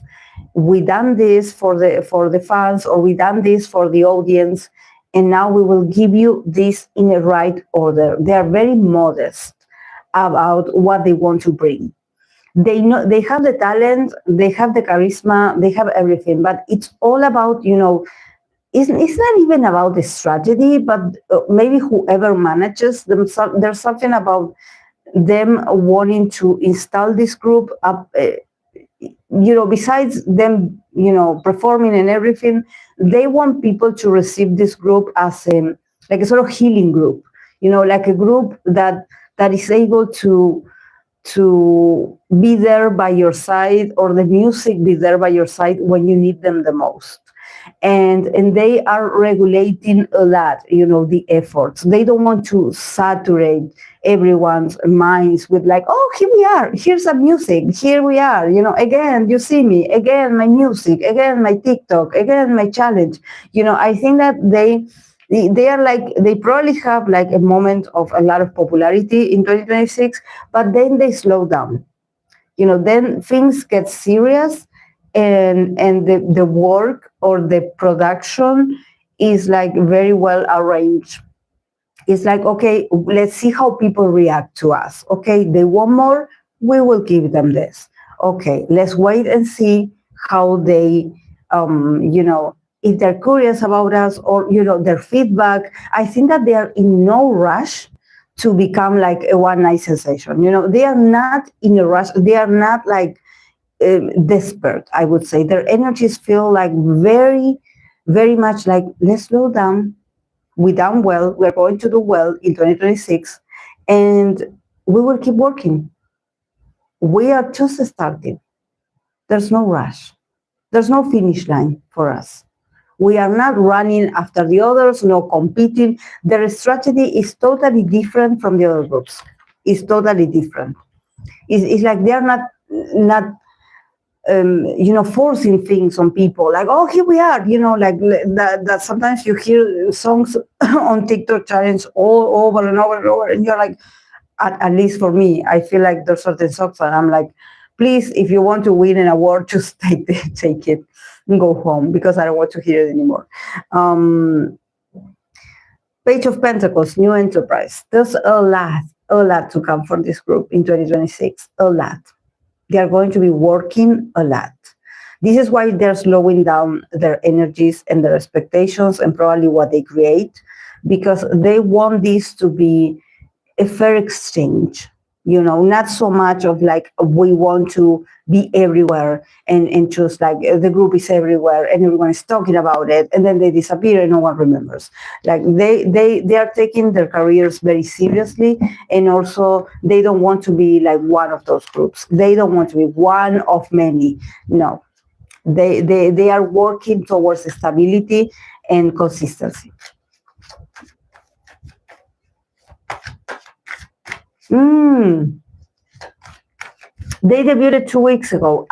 We done this for the fans, or we done this for the audience, and now we will give you this in a right order. They are very modest about what they want to bring. They know they have the talent, they have the charisma, they have everything, but it's all about, it's not even about the strategy, but maybe whoever manages them, there's something about them wanting to install this group up, besides them, performing and everything, they want people to receive this group as like a sort of healing group, you know, like a group that is able to be there by your side, or the music be there by your side when you need them the most. And they are regulating a lot, you know, the efforts. They don't want to saturate everyone's minds with like, oh, here we are, here's some music, here we are, you know, again you see me, again my music, again my TikTok, again my challenge. You know, I think that they are like, they probably have like a moment of a lot of popularity in 2026, but then they slow down. You know, then things get serious, and the work or the production is like very well arranged. It's like, okay, let's see how people react to us. Okay, they want more, we will give them this. Okay, let's wait and see how they, you know, if they're curious about us, or, you know, their feedback. I think that they are in no rush to become like a one night sensation. You know, they are not in a rush. They are not like desperate, I would say. Their energies feel like very, very much like, let's slow down. We done well. We're going to do well in 2026, and we will keep working. We are just starting. There's no rush. There's no finish line for us. We are not running after the others, no competing. Their strategy is totally different from the other groups. It's totally different. It's like they are not you know, forcing things on people. Like, oh, here we are. You know, like that sometimes you hear songs on TikTok challenge all over and over and over, and you're like, at least for me, I feel like there's certain songs and I'm like, please, if you want to win an award, just take it and go home, because I don't want to hear it anymore. Page of Pentacles, new enterprise. There's a lot to come for this group in 2026. A lot. They are going to be working a lot. This is why they're slowing down their energies and their expectations and probably what they create, because they want this to be a fair exchange. You know, not so much of like, we want to be everywhere and just like the group is everywhere and everyone is talking about it, and then they disappear and no one remembers. Like they are taking their careers very seriously, and also they don't want to be like one of those groups. They don't want to be one of many. No, they are working towards stability and consistency. They debuted 2 weeks ago.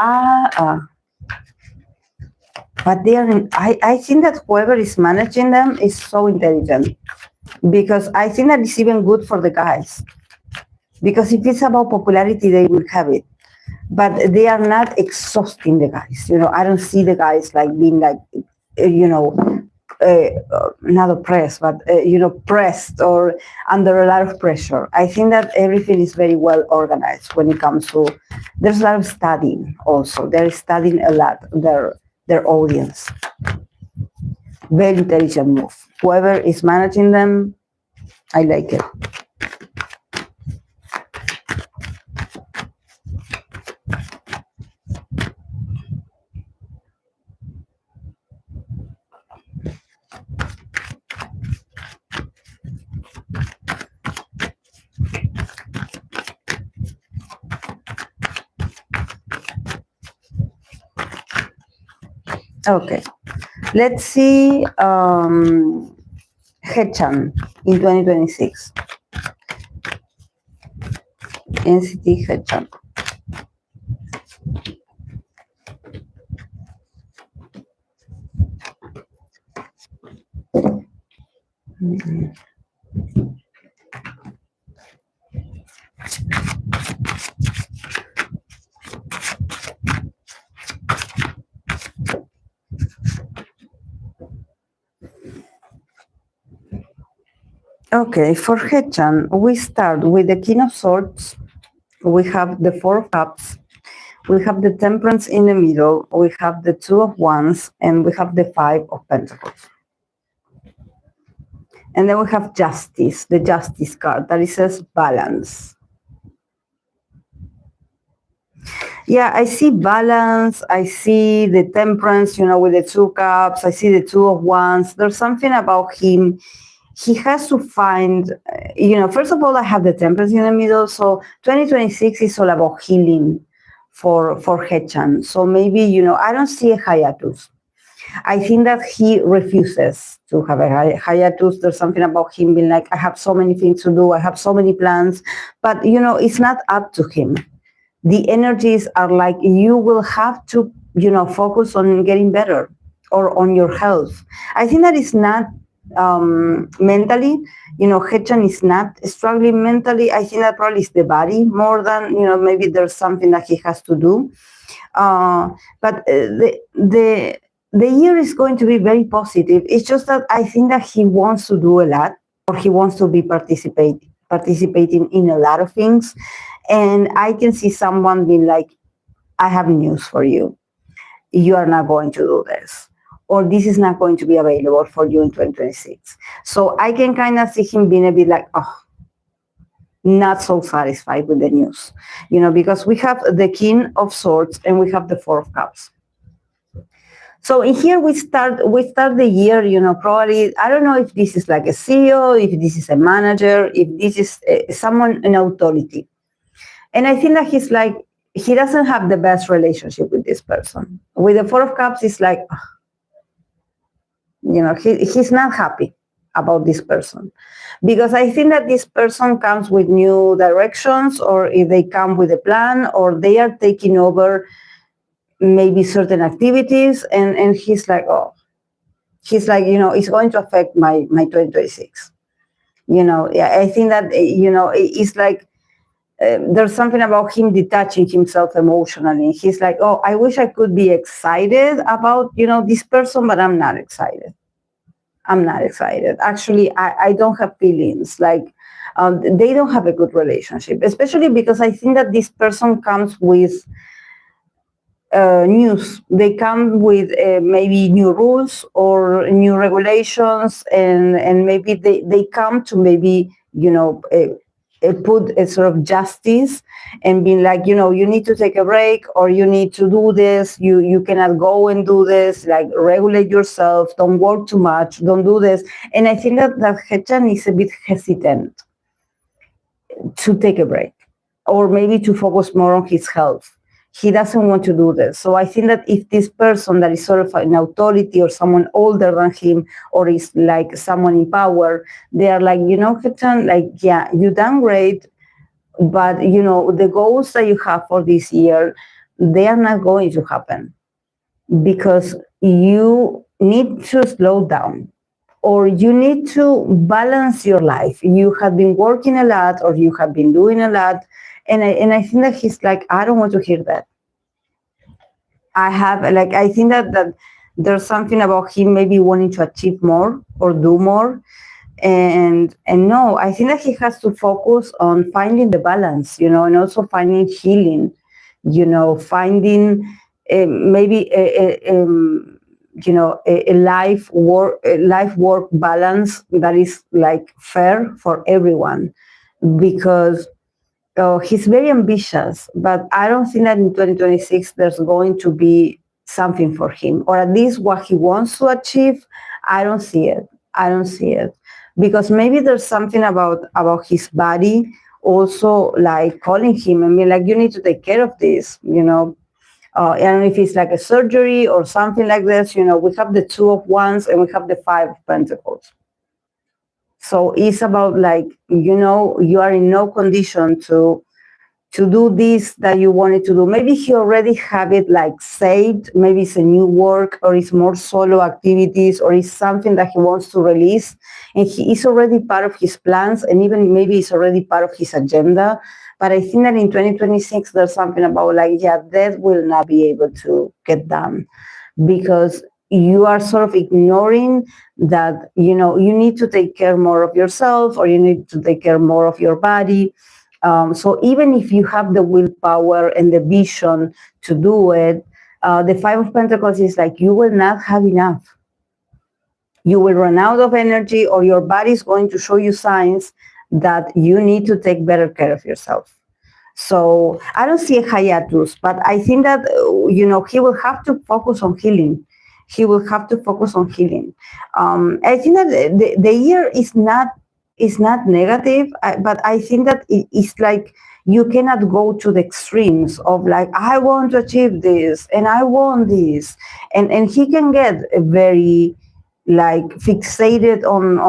But they are. I think that whoever is managing them is so intelligent, because I think that it's even good for the guys. Because if it's about popularity, they will have it, but they are not exhausting the guys. You know, I don't see the guys like being like, you know, not oppressed, but you know, pressed or under a lot of pressure. I think that everything is very well organized when it comes to. There's a lot of studying also. They're studying a lot their audience. Very intelligent move. Whoever is managing them, I like it. Okay, let's see Haechan in 2026. NCT Haechan. Okay, for Haechan, we start with the King of Swords. We have the Four of Cups. We have the Temperance in the middle. We have the Two of Wands, and we have the Five of Pentacles. And then we have Justice, the Justice card that it says balance. Yeah, I see balance. I see the temperance, with the two cups. I see the two of wands. There's something about him. He has to find, first of all, I have the temperance in the middle. So 2026 is all about healing for Haechan. So maybe, I don't see a hiatus. I think that he refuses to have a hiatus. There's something about him being like, I have so many things to do. I have so many plans, but it's not up to him. The energies are like, you will have to, focus on getting better or on your health. I think that is not mentally, Haechan is not struggling mentally. I think that probably is the body more than, maybe there's something that he has to do. But the year is going to be very positive. It's just that I think that he wants to do a lot, or he wants to be participating in a lot of things. And I can see someone being like, I have news for you. You are not going to do this, or this is not going to be available for you in 2026. So I can kind of see him being a bit like, oh, not so satisfied with the news, because we have the King of Swords and we have the Four of Cups. So in here we start the year, probably, I don't know if this is like a CEO, if this is a manager, if this is someone in authority. And I think that he's like, he doesn't have the best relationship with this person. With the Four of Cups, it's like, he's not happy about this person, because I think that this person comes with new directions, or if they come with a plan, or they are taking over maybe certain activities, and he's like, it's going to affect my 2026. I think that, it's like, there's something about him detaching himself emotionally. He's like, oh, I wish I could be excited about, this person, but I'm not excited. Actually, I don't have feelings. Like, they don't have a good relationship, especially because I think that this person comes with news. They come with maybe new rules or new regulations, and maybe they come to maybe, put a sort of justice and being like, you need to take a break, or you need to do this. You cannot go and do this. Like, regulate yourself. Don't work too much. Don't do this. And I think that Haechan is a bit hesitant to take a break, or maybe to focus more on his health. He doesn't want to do this. So I think that if this person that is sort of an authority, or someone older than him, or is like someone in power, they are like, Haechan, like, yeah, you done great, but, the goals that you have for this year, they are not going to happen, because you need to slow down, or you need to balance your life. You have been working a lot, or you have been doing a lot. And I think that he's like, I don't want to hear that. I think that there's something about him maybe wanting to achieve more or do more. And no, I think that he has to focus on finding the balance, and also finding healing, finding maybe a life work balance that is like fair for everyone, because he's very ambitious, but I don't think that in 2026 there's going to be something for him, or at least what he wants to achieve. I don't see it, because maybe there's something about his body also, like, calling him and being like, you need to take care of this. I don't know if it's like a surgery or something like this. We have the Two of Wands and we have the Five of Pentacles. So it's about like, you are in no condition to do this that you wanted to do. Maybe he already have it like saved. Maybe it's a new work, or it's more solo activities, or it's something that he wants to release. And he is already part of his plans, and even maybe it's already part of his agenda. But I think that in 2026, there's something about like, yeah, that will not be able to get done, because you are sort of ignoring that, you need to take care more of yourself, or you need to take care more of your body. So even if you have the willpower and the vision to do it, the Five of Pentacles is like, you will not have enough. You will run out of energy, or your body is going to show you signs that you need to take better care of yourself. So I don't see a hiatus, but I think that, he will have to focus on healing. He will have to focus on healing. I think that the year is not negative, but I think that it's like you cannot go to the extremes of like, I want to achieve this and I want this. And he can get very like fixated on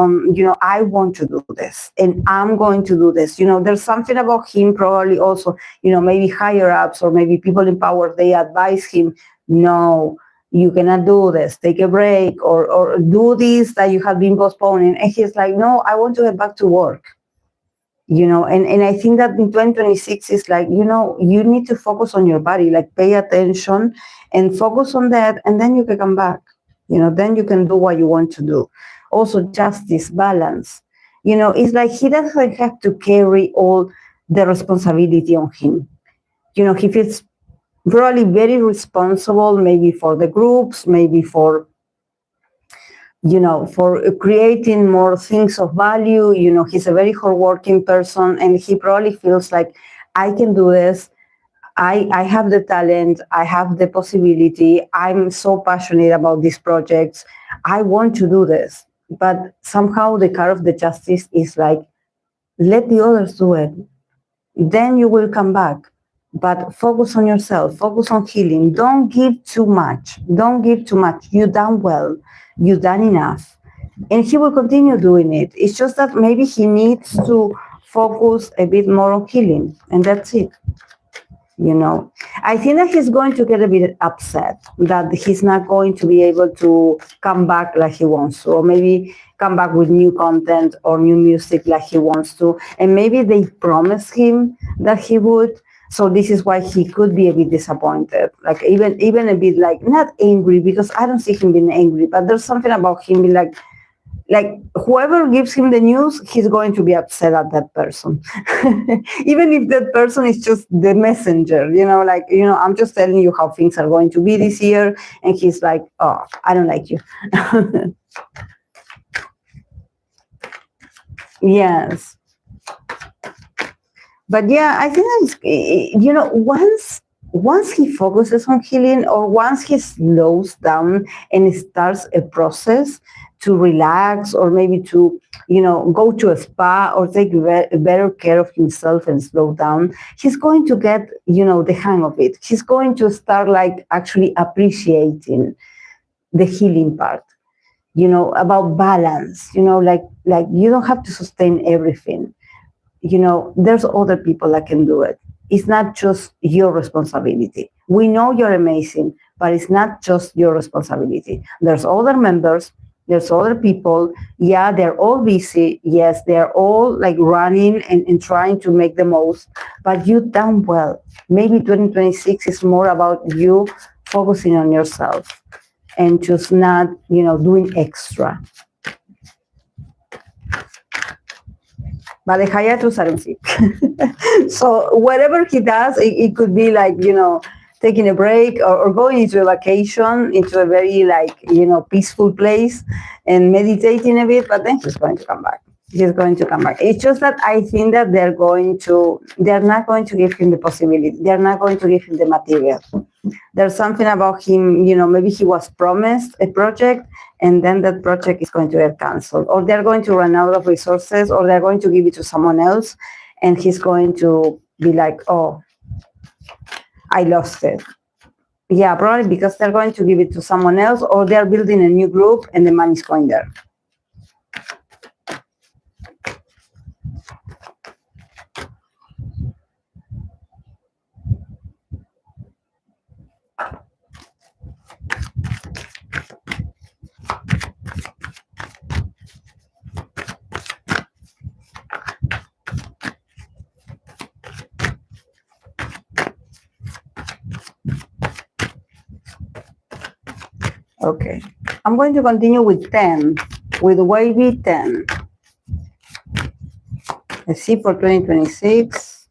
I want to do this and I'm going to do this. There's something about him probably also, maybe higher ups or maybe people in power, they advise him, no, you cannot do this, take a break, or do this that you have been postponing. And he's like, no, I want to get back to work. And I think that in 2026 is like, you need to focus on your body, like pay attention and focus on that, and then you can come back. Then you can do what you want to do. Also, justice, balance. It's like he doesn't have to carry all the responsibility on him. He feels probably very responsible, maybe for the groups, maybe for creating more things of value. He's a very hardworking person, and he probably feels like, I can do this. I have the talent, I have the possibility, I'm so passionate about these projects, I want to do this. But somehow the card of the justice is like, let the others do it. Then you will come back. But focus on yourself, focus on healing. Don't give too much. Don't give too much. You've done well. You've done enough. And he will continue doing it. It's just that maybe he needs to focus a bit more on healing. And that's it. I think that he's going to get a bit upset that he's not going to be able to come back like he wants to, or maybe come back with new content or new music like he wants to. And maybe they promised him that he would. So this is why he could be a bit disappointed, like even a bit like not angry, because I don't see him being angry, but there's something about him being like whoever gives him the news, he's going to be upset at that person. Even if that person is just the messenger, I'm just telling you how things are going to be this year. And he's like, oh, I don't like you. Yes. But yeah, I think that's, once he focuses on healing, or once he slows down and starts a process to relax, or maybe to, go to a spa or take better care of himself and slow down, he's going to get, the hang of it. He's going to start like actually appreciating the healing part, about balance, like you don't have to sustain everything. There's other people that can do it. It's not just your responsibility. We know you're amazing, but it's not just your responsibility. There's other members, there's other people. Yeah, they're all busy. Yes, they're all like running and trying to make the most, but you've done well. Maybe 2026 is more about you focusing on yourself and just not, doing extra. But the hiatus, I don't see. So whatever he does, it could be like, taking a break or going into a vacation, into a very peaceful place and meditating a bit, but then he's going to come back. He's going to come back. It's just that I think that they're not going to give him the possibility. They're not going to give him the material. There's something about him, maybe he was promised a project and then that project is going to get canceled, or they're going to run out of resources, or they're going to give it to someone else and he's going to be like, oh, I lost it. Yeah, probably because they're going to give it to someone else, or they're building a new group and the money's going there. Okay, I'm going to continue with 10, with WayV Ten. Let's see for 2026.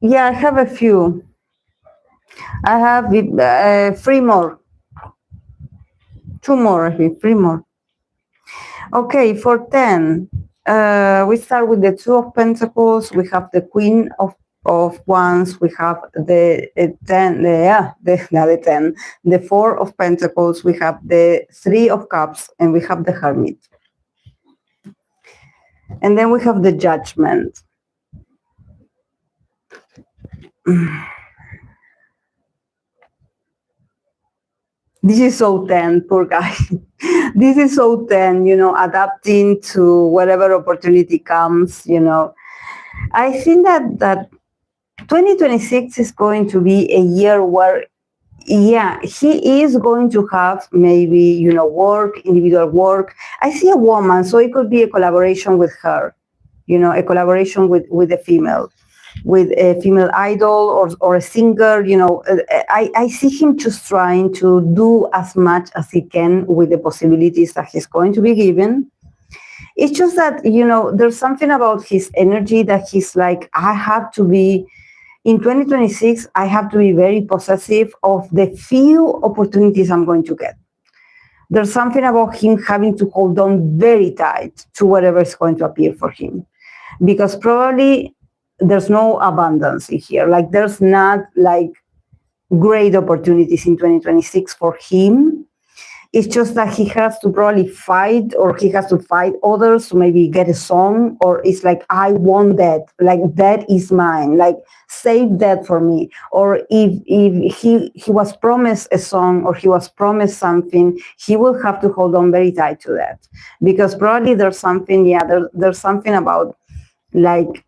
Yeah, I have a few. I have three more. Two more, I think, three more. Okay, for 10, we start with the Two of Pentacles. We have the Queen of Wands. We have the 10, the 10, the Four of Pentacles. We have the Three of Cups, and we have the Hermit. And then we have the Judgment. This is so 10, poor guy. This is so 10, adapting to whatever opportunity comes, I think that 2026 is going to be a year where, yeah, he is going to have maybe, work, individual work. I see a woman, so it could be a collaboration with her, a collaboration with a female. With a female idol or a singer, I see him just trying to do as much as he can with the possibilities that he's going to be given. It's just that, there's something about his energy that he's like, I have to be, in 2026, I have to be very possessive of the few opportunities I'm going to get. There's something about him having to hold on very tight to whatever is going to appear for him. Because probably there's no abundance in here. Like there's not like great opportunities in 2026 for him. It's just that he has to probably fight, or he has to fight others to maybe get a song, or it's like, I want that, like that is mine, like save that for me. Or if he was promised a song or he was promised something, he will have to hold on very tight to that. Because probably there's something, there's something about like,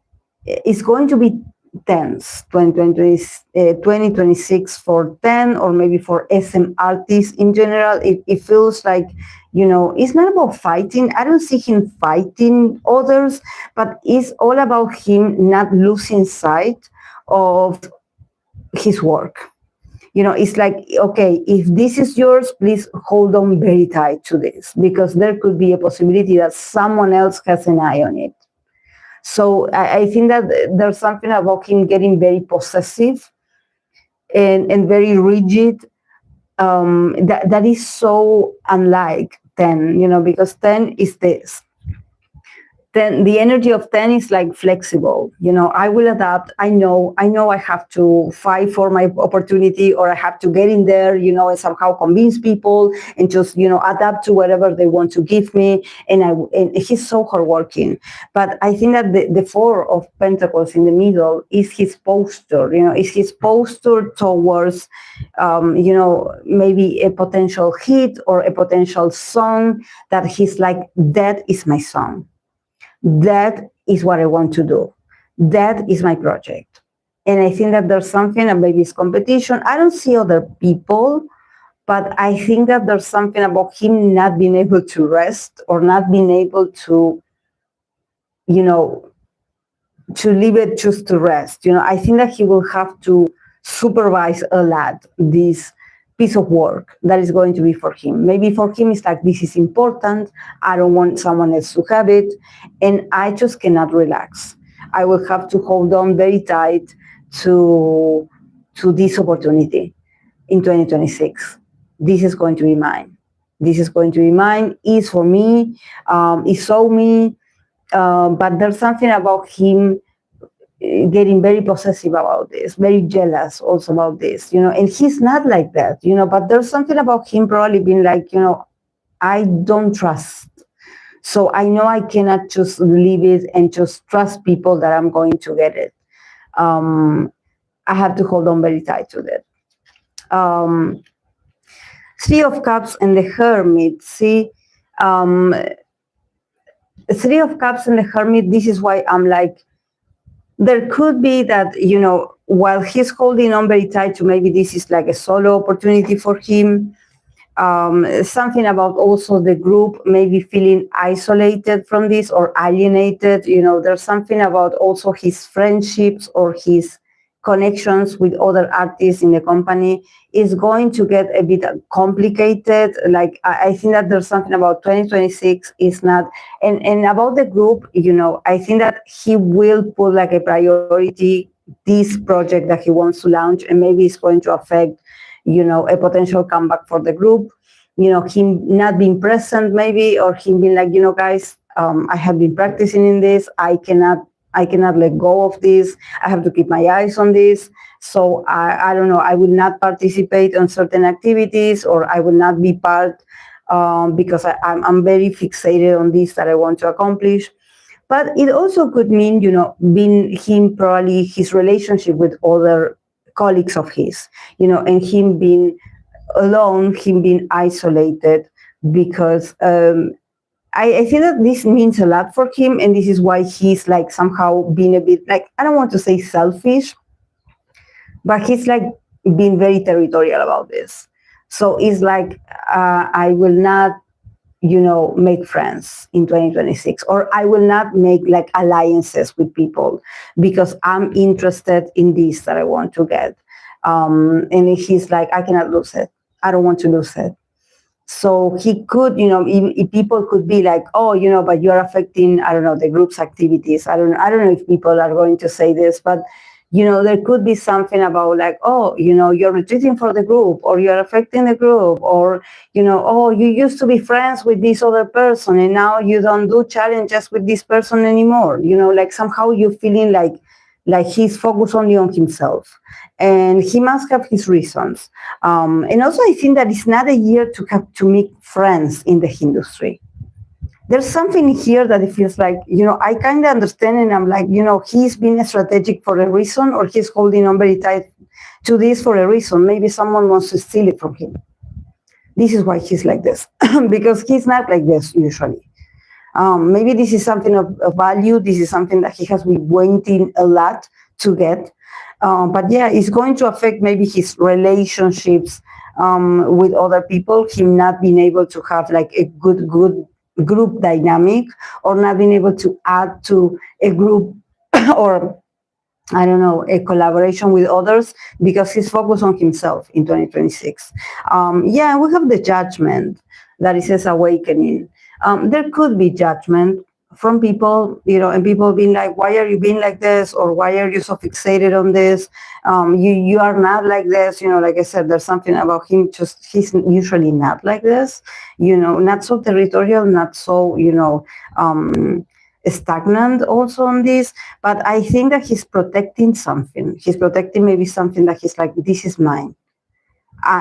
it's going to be tense, 2026 for 10, or maybe for SM artists in general. It feels like, it's not about fighting. I don't see him fighting others, but it's all about him not losing sight of his work. It's like, okay, if this is yours, please hold on very tight to this, because there could be a possibility that someone else has an eye on it. So I think that there's something about him getting very possessive and very rigid, that is so unlike 10, because 10 is this. 10, the energy of 10 is like flexible. I will adapt. I know I have to fight for my opportunity, or I have to get in there, and somehow convince people and just, adapt to whatever they want to give me. And he's so hardworking. But I think that the Four of Pentacles in the middle is his posture, is his posture towards, maybe a potential hit or a potential song that he's like, that is my song. That is what I want to do. That is my project. And I think that there's something, and maybe it's competition. I don't see other people, but I think that there's something about him not being able to rest, or not being able to, to leave it just to rest. I think that he will have to supervise a lot this piece of work that is going to be for him. Maybe for him it's like, this is important, I don't want someone else to have it, and I just cannot relax. I will have to hold on very tight to this opportunity in 2026. This is going to be mine. This is going to be mine. It's for me. It's so me. But there's something about him getting very possessive about this, very jealous also about this, and he's not like that, but there's something about him probably being like, I don't trust. So I know I cannot just leave it and just trust people that I'm going to get it. I have to hold on very tight to that. Three of Cups and the Hermit. See, Three of Cups and the Hermit, this is why I'm like, there could be that, while he's holding on very tight to maybe this is like a solo opportunity for him, something about also the group maybe feeling isolated from this or alienated. There's something about also his friendships or his connections with other artists in the company is going to get a bit complicated. Like, I think that there's something about 2026 is not, and about the group, I think that he will put like a priority, this project that he wants to launch, and maybe it's going to affect, a potential comeback for the group. Him not being present maybe, or him being like, guys, I have been practicing in this. I cannot let go of this. I have to keep my eyes on this. So I don't know. I will not participate on certain activities, or I will not be part because I'm very fixated on this that I want to accomplish. But it also could mean, being him, probably his relationship with other colleagues of his, and him being alone, him being isolated, because I think that this means a lot for him, and this is why he's like somehow being a bit like, I don't want to say selfish, but he's like being very territorial about this. So it's like, I will not, make friends in 2026, or I will not make like alliances with people because I'm interested in this that I want to get. And he's like, I cannot lose it. I don't want to lose it. So he could, if people could be like, oh, but you're affecting, I don't know, the group's activities. I don't know if people are going to say this, but there could be something about like, oh, you're retreating for the group, or you're affecting the group, or, oh, you used to be friends with this other person and now you don't do challenges with this person anymore. Like somehow you're feeling like he's focused only on himself, and he must have his reasons. And also I think that it's not a year to have to make friends in the industry. There's something here that it feels like, I kind of understand, and I'm like, he's being strategic for a reason, or he's holding on very tight to this for a reason. Maybe someone wants to steal it from him. This is why he's like this, because he's not like this usually. Maybe this is something of value. This is something that he has been waiting a lot to get. But yeah, it's going to affect maybe his relationships with other people, him not being able to have like a good group dynamic, or not being able to add to a group or, I don't know, a collaboration with others, because he's focused on himself in 2026. Yeah, we have the judgment that it says awakening. There could be judgment from people, and people being like, why are you being like this? Or why are you so fixated on this? You are not like this. Like I said, there's something about him, just he's usually not like this, not so territorial, not so, stagnant also on this. But I think that he's protecting something. He's protecting maybe something that he's like, this is mine.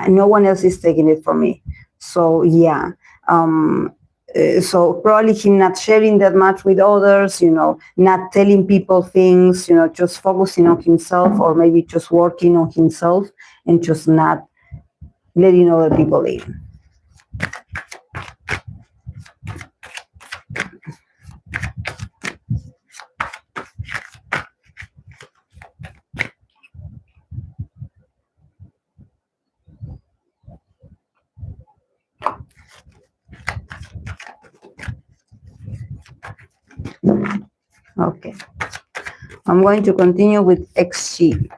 No one else is taking it from me. So yeah. So probably him not sharing that much with others, not telling people things, just focusing on himself, or maybe just working on himself and just not letting other people in. Okay, I'm going to continue with XG.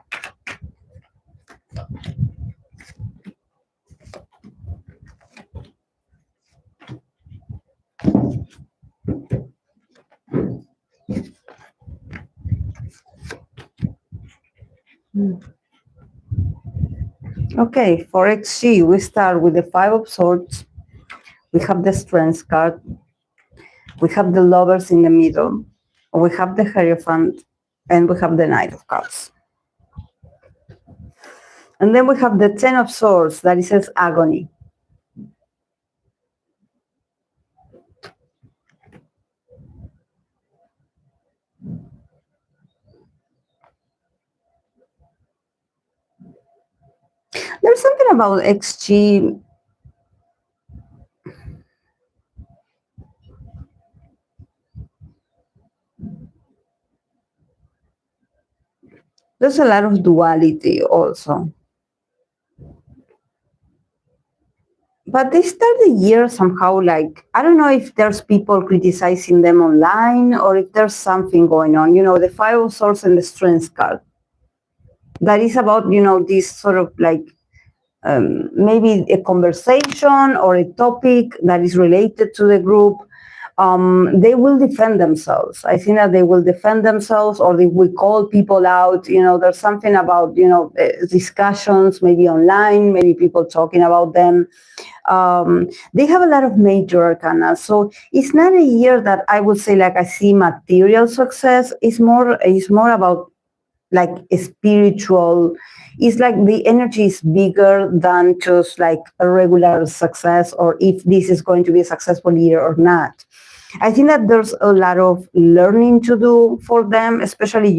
Okay, for XG, we start with the Five of Swords. We have the Strength card. We have the Lovers in the middle. We have the Hierophant, and we have the Knight of Cups. And then we have the Ten of Swords, that it says agony. There's something about XG. There's a lot of duality also. But they start the year somehow like, I don't know if there's people criticizing them online, or if there's something going on. The Five of Swords and the Strength card. That is about, this sort of like, maybe a conversation or a topic that is related to the group. they will defend themselves. I think that they will defend themselves, or they will call people out. There's something about, discussions, maybe online, maybe people talking about them. They have a lot of major arcana. So it's not a year that I would say like I see material success. It's more about like spiritual. It's like the energy is bigger than just like a regular success, or if this is going to be a successful year or not. I think that there's a lot of learning to do for them, especially,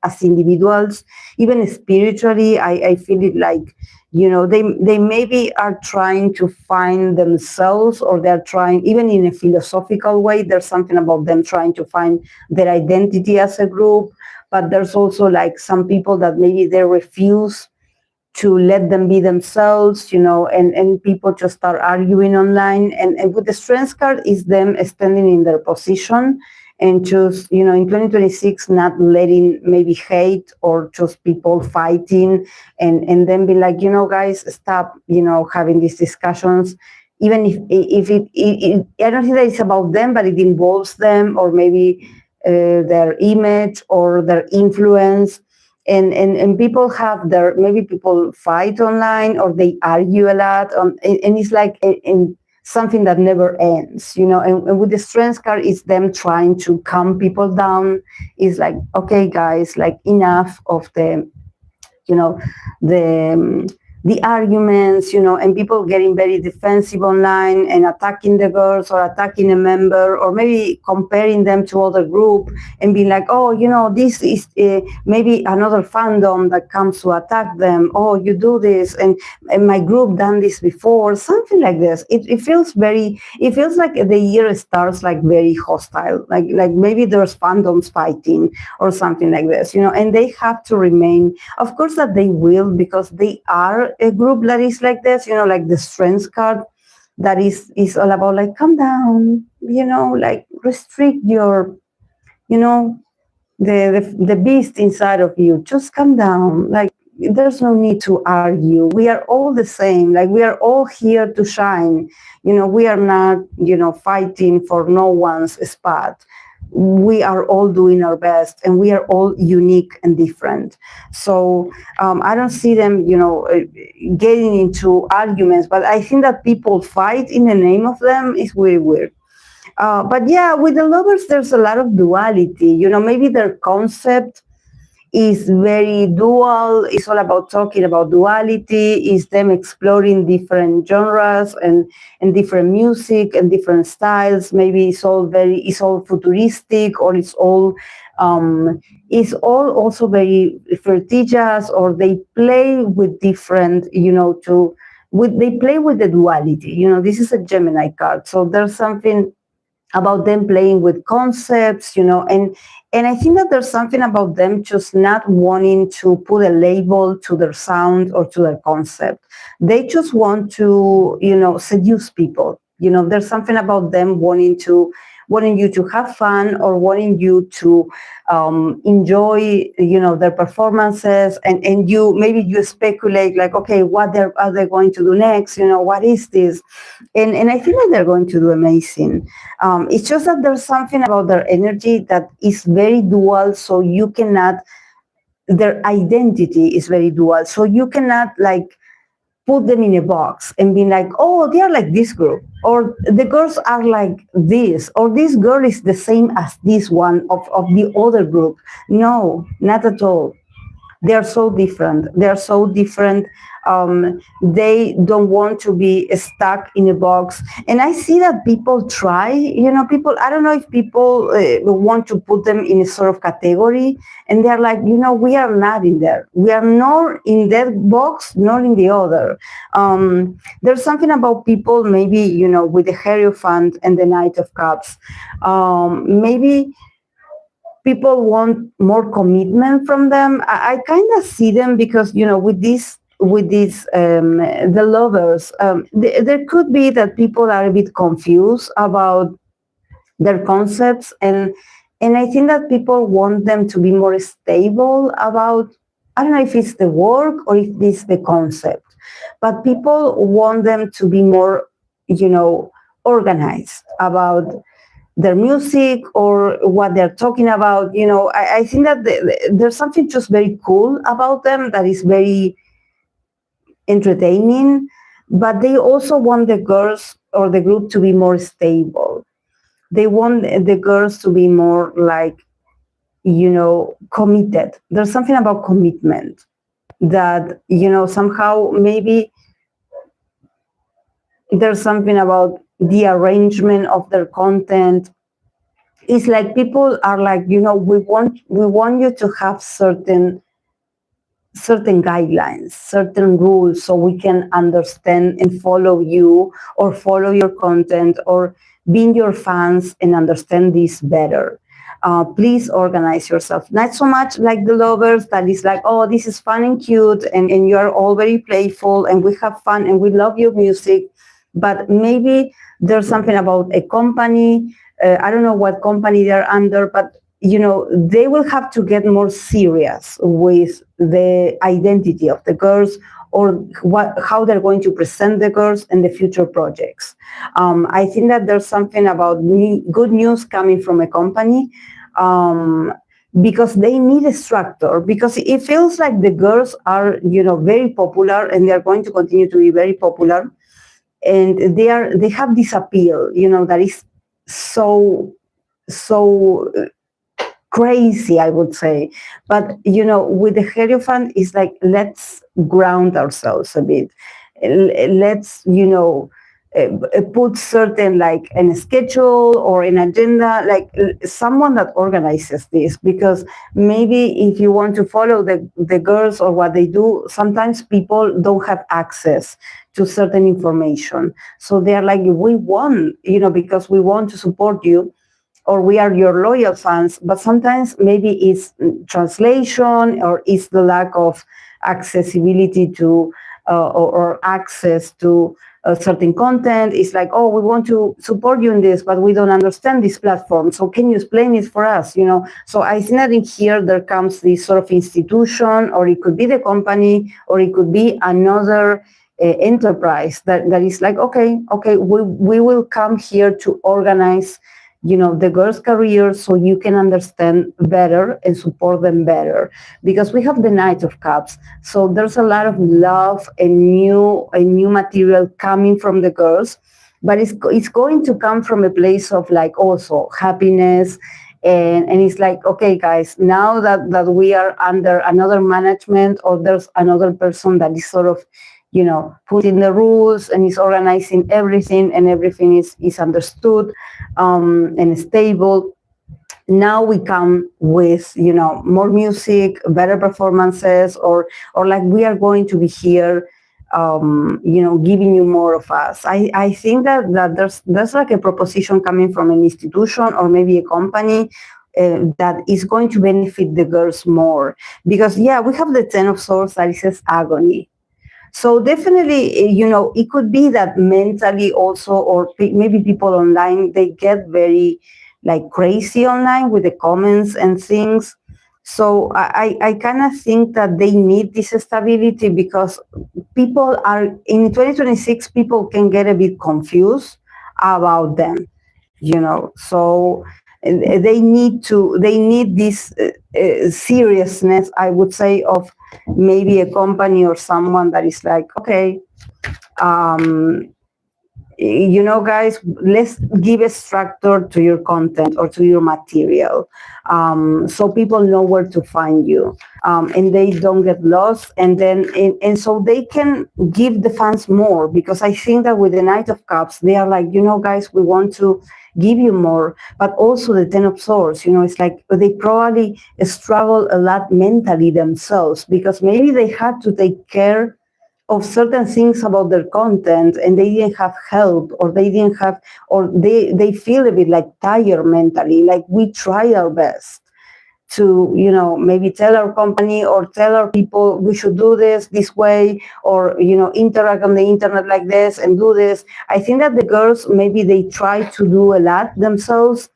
as individuals, even spiritually. I feel it like, they maybe are trying to find themselves, or they're trying, even in a philosophical way, there's something about them trying to find their identity as a group. But there's also like some people that maybe they refuse to let them be themselves, and people just start arguing online. And with the strength card is them standing in their position and just, in 2026, not letting maybe hate or just people fighting, and then be like, guys, stop, having these discussions. Even if it I don't think that it's about them, but it involves them, or maybe their image or their influence. And people have maybe people fight online, or they argue a lot, and it's like in something that never ends, and with the strength card, it's them trying to calm people down. It's like, okay, guys, like enough of the arguments, and people getting very defensive online and attacking the girls, or attacking a member, or maybe comparing them to other group, and being like, oh, this is maybe another fandom that comes to attack them. Oh, you do this, and my group done this before, something like this. It feels like the year starts like very hostile, like maybe there's fandoms fighting or something like this, and they have to remain, of course that they will, because they are a group that is like this, like the strength card, that is all about like, calm down, like restrict your, the beast inside of you, just calm down, like there's no need to argue. We are all the same, like we are all here to shine. We are not, fighting for no one's spot. We are all doing our best, and we are all unique and different. So I don't see them, getting into arguments, but I think that people fight in the name of them is very weird. But yeah, with the lovers, there's a lot of duality. Maybe their concept is very dual. It's all about talking about duality. It's them exploring different genres and different music and different styles. Maybe it's all futuristic, or it's all also very fertitious, or they play with different, they play with the duality. This is a Gemini card, so there's something about them playing with concepts, and I think that there's something about them just not wanting to put a label to their sound or to their concept. They just want to, seduce people. There's something about them wanting you to have fun, or wanting you to enjoy, their performances, and you speculate like, okay, what are they going to do next? What is this? And I think that they're going to do amazing. It's just that there's something about their energy that is very dual, so you cannot, their identity is very dual, so you cannot like put them in a box and be like, oh, they are like this group, or the girls are like this, or this girl is the same as this one of the other group. No, not at all. They are so different. They don't want to be stuck in a box. And I see that people try, I don't know if people want to put them in a sort of category, and they're like, we are not in there. We are not in that box, nor in the other. There's something about people, maybe, with the Hierophant and the Knight of Cups. Maybe people want more commitment from them. I kind of see them because, with the lovers, there could be that people are a bit confused about their concepts, and I think that people want them to be more stable about, I don't know if it's the work or if it's the concept, but people want them to be more, organized about their music or what they're talking about. I think that there's something just very cool about them that is very entertaining, but they also want the girls or the group to be more stable. They want the girls to be more like, committed. There's something about commitment that, somehow maybe there's something about the arrangement of their content. It's like people are like, we want you to have certain guidelines, certain rules, so we can understand and follow you or follow your content or being your fans and understand this better. Please organize yourself. Not so much like the lovers that is like, oh, this is fun and cute and you are all very playful and we have fun and we love your music. But maybe there's something about a company. I don't know what company they're under, but they will have to get more serious with the identity of the girls or how they're going to present the girls in the future projects. I think that there's something about good news coming from a company because they need a structure, because it feels like the girls are, very popular and they're going to continue to be very popular. And they have this appeal, that is so crazy, I would say. But, with the Hierophant, it's like, let's ground ourselves a bit. Let's, put certain, like, in a schedule or an agenda, like someone that organizes this. Because maybe if you want to follow the girls or what they do, sometimes people don't have access to certain information. So they're like, we want, because we want to support you, or we are your loyal fans, but sometimes maybe it's translation or it's the lack of accessibility to or access to certain content. It's like, oh, we want to support you in this, but we don't understand this platform. So can you explain it for us? So I think that in here there comes this sort of institution, or it could be the company, or it could be another enterprise that is like, okay, we will come here to organize the girls' careers so you can understand better and support them better. Because we have the Knight of Cups, so there's a lot of love and new material coming from the girls, but it's going to come from a place of like also happiness. And it's like, okay, guys, now that we are under another management, or there's another person that is sort of putting the rules and is organizing everything, and everything is understood and stable. Now we come with, more music, better performances, or like we are going to be here, giving you more of us. I think that there's like a proposition coming from an institution or maybe a company that is going to benefit the girls more. Because, we have the Ten of Swords that says agony. So definitely, it could be that mentally also, or maybe people online, they get very like crazy online with the comments and things. So I kind of think that they need this stability, because people are, in 2026, people can get a bit confused about them, so they need this seriousness, I would say, of maybe a company or someone that is like, okay, guys, let's give a structure to your content or to your material, so people know where to find you, and they don't get lost, and then and so they can give the fans more. Because I think that with the Knight of Cups, they are like, guys, we want to give you more. But also the Ten of Swords, it's like they probably struggle a lot mentally themselves, because maybe they had to take care of certain things about their content, and they didn't have help, or they didn't have, or they feel a bit like tired mentally. Like, we try our best to, maybe tell our company or tell our people we should do this way, or, interact on the internet like this and do this. I think that the girls, maybe they try to do a lot themselves,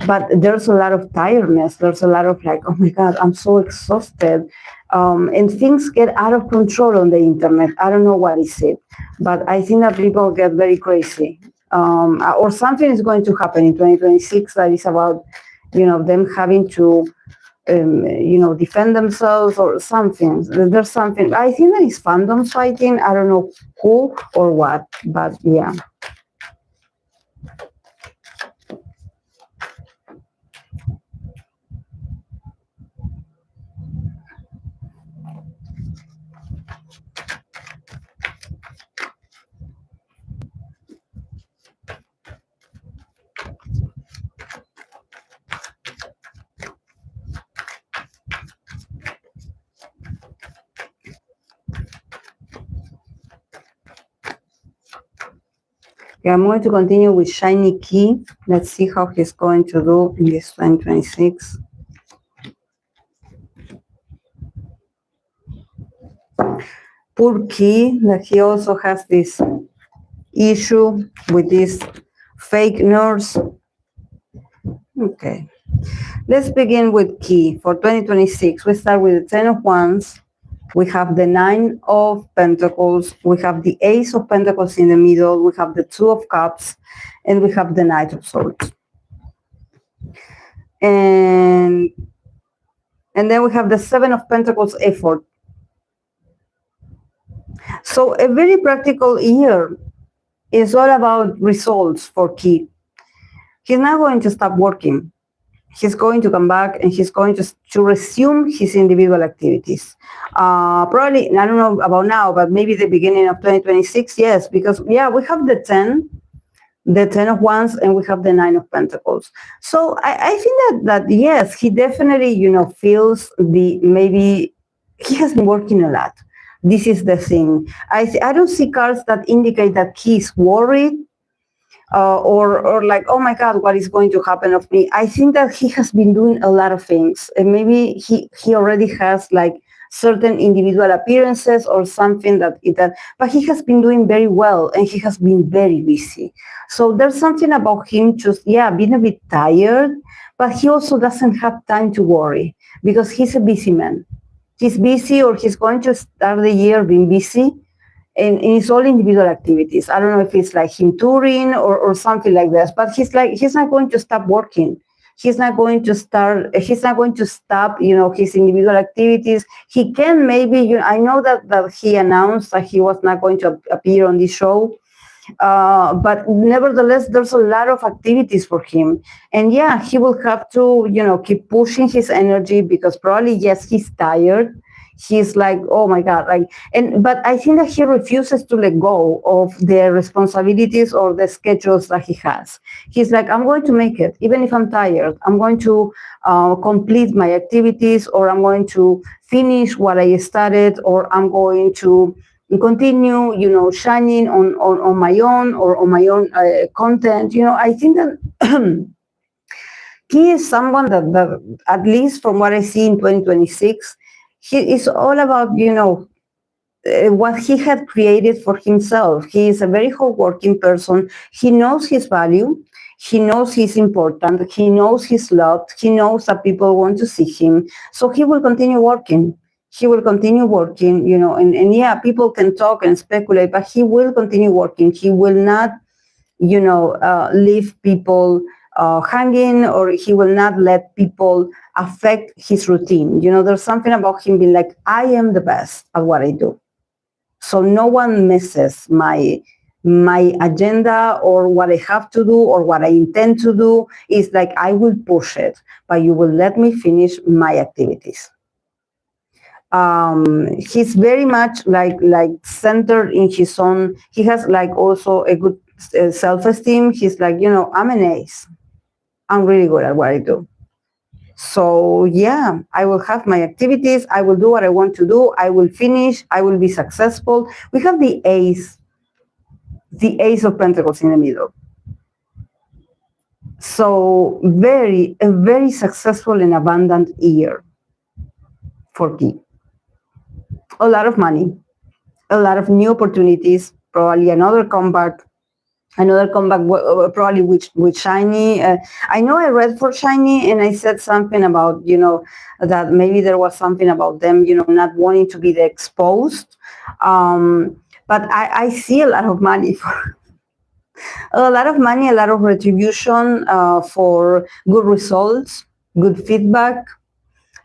but there's a lot of tiredness. There's a lot of like, oh my God, I'm so exhausted. And things get out of control on the internet. I don't know what is it, but I think that people get very crazy or something is going to happen in 2026 that is about, them having to, defend themselves or something. There's something. I think that is fandoms fighting. I don't know who or what, but yeah. Okay, I'm going to continue with SHINee Key. Let's see how he's going to do in this 2026. Poor Key, that he also has this issue with this fake nurse. Okay, let's begin with Key for 2026. We start with the 10 of Wands. We have the 9 of Pentacles. We have the Ace of Pentacles in the middle. We have the 2 of Cups, and we have the Knight of Swords. And then we have the 7 of Pentacles effort. So a very practical year is all about results for Key. He's not going to stop working. He's going to come back and he's going to resume his individual activities. Probably, I don't know about now, but maybe the beginning of 2026, yes, because, yeah, we have the 10 of Wands, and we have the 9 of Pentacles. So I think that yes, he definitely, feels maybe he has been working a lot. This is the thing. I don't see cards that indicate that he's worried. Or like, oh my God, what is going to happen of me? I think that he has been doing a lot of things, and maybe he already has like certain individual appearances or something that but he has been doing very well, and he has been very busy. So there's something about him just, being a bit tired, but he also doesn't have time to worry because he's a busy man. He's busy, or he's going to start the year being busy. And it's all individual activities. I don't know if it's like him touring or something like this, but he's not going to stop working. He's not going to stop, his individual activities. He can maybe, I know that he announced that he was not going to appear on this show, but nevertheless, there's a lot of activities for him. And yeah, he will have to, keep pushing his energy because probably, yes, he's tired. He's like, oh my God, but I think that he refuses to let go of the responsibilities or the schedules that he has. He's like, I'm going to make it, even if I'm tired. I'm going to complete my activities, or I'm going to finish what I started, or I'm going to continue, shining on my own or on my own content. I think that he is someone that, at least from what I see in 2026, he is all about, what he had created for himself. He is a very hardworking person. He knows his value. He knows he's important. He knows he's loved. He knows that people want to see him. So he will continue working. He will continue working, and yeah, people can talk and speculate, but he will continue working. He will not, leave people hanging, or he will not let people affect his routine. There's something about him being like, I am the best at what I do. So no one messes my agenda or what I have to do or what I intend to do. Is like, I will push it, but you will let me finish my activities. He's very much like centered in his own. He has like also a good self-esteem. He's like, I'm an ace. I'm really good at what I do. So yeah, I will have my activities. I will do what I want to do. I will finish. I will be successful. We have the Ace of Pentacles in the middle. So a very successful and abundant year for Key. A lot of money, a lot of new opportunities, probably another comeback probably with SHINee. I know I read for SHINee and I said something about, that maybe there was something about them, not wanting to be exposed. But I see a lot of money A lot of money, a lot of retribution for good results, good feedback.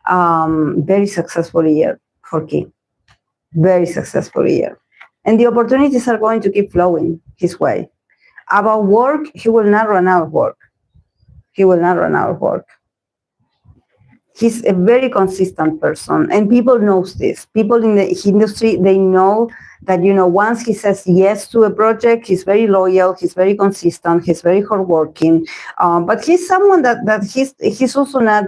Very successful year for Key. Very successful year. And the opportunities are going to keep flowing his way. About work, he will not run out of work. He will not run out of work. He's a very consistent person, and people knows this. People in the industry, they know that, once he says yes to a project, he's very loyal, he's very consistent, he's very hardworking. But he's someone that he's also not,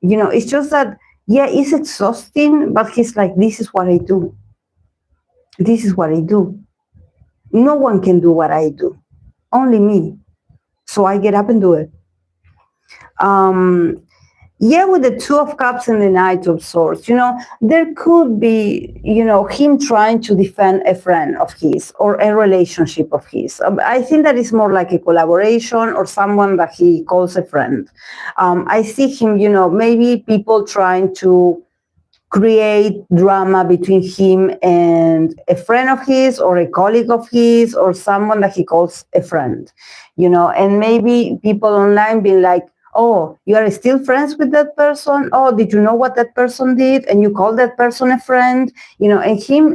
it's just that, yeah, it's exhausting, but he's like, this is what I do. This is what I do. No one can do what I do. Only me. So I get up and do it. Yeah, with the Two of Cups and the Knight of Swords, there could be, him trying to defend a friend of his or a relationship of his. I think that is more like a collaboration or someone that he calls a friend. I see him, maybe people trying to create drama between him and a friend of his or a colleague of his or someone that he calls a friend, and maybe people online being like, oh, you are still friends with that person? Oh, did you know what that person did? And you call that person a friend? And him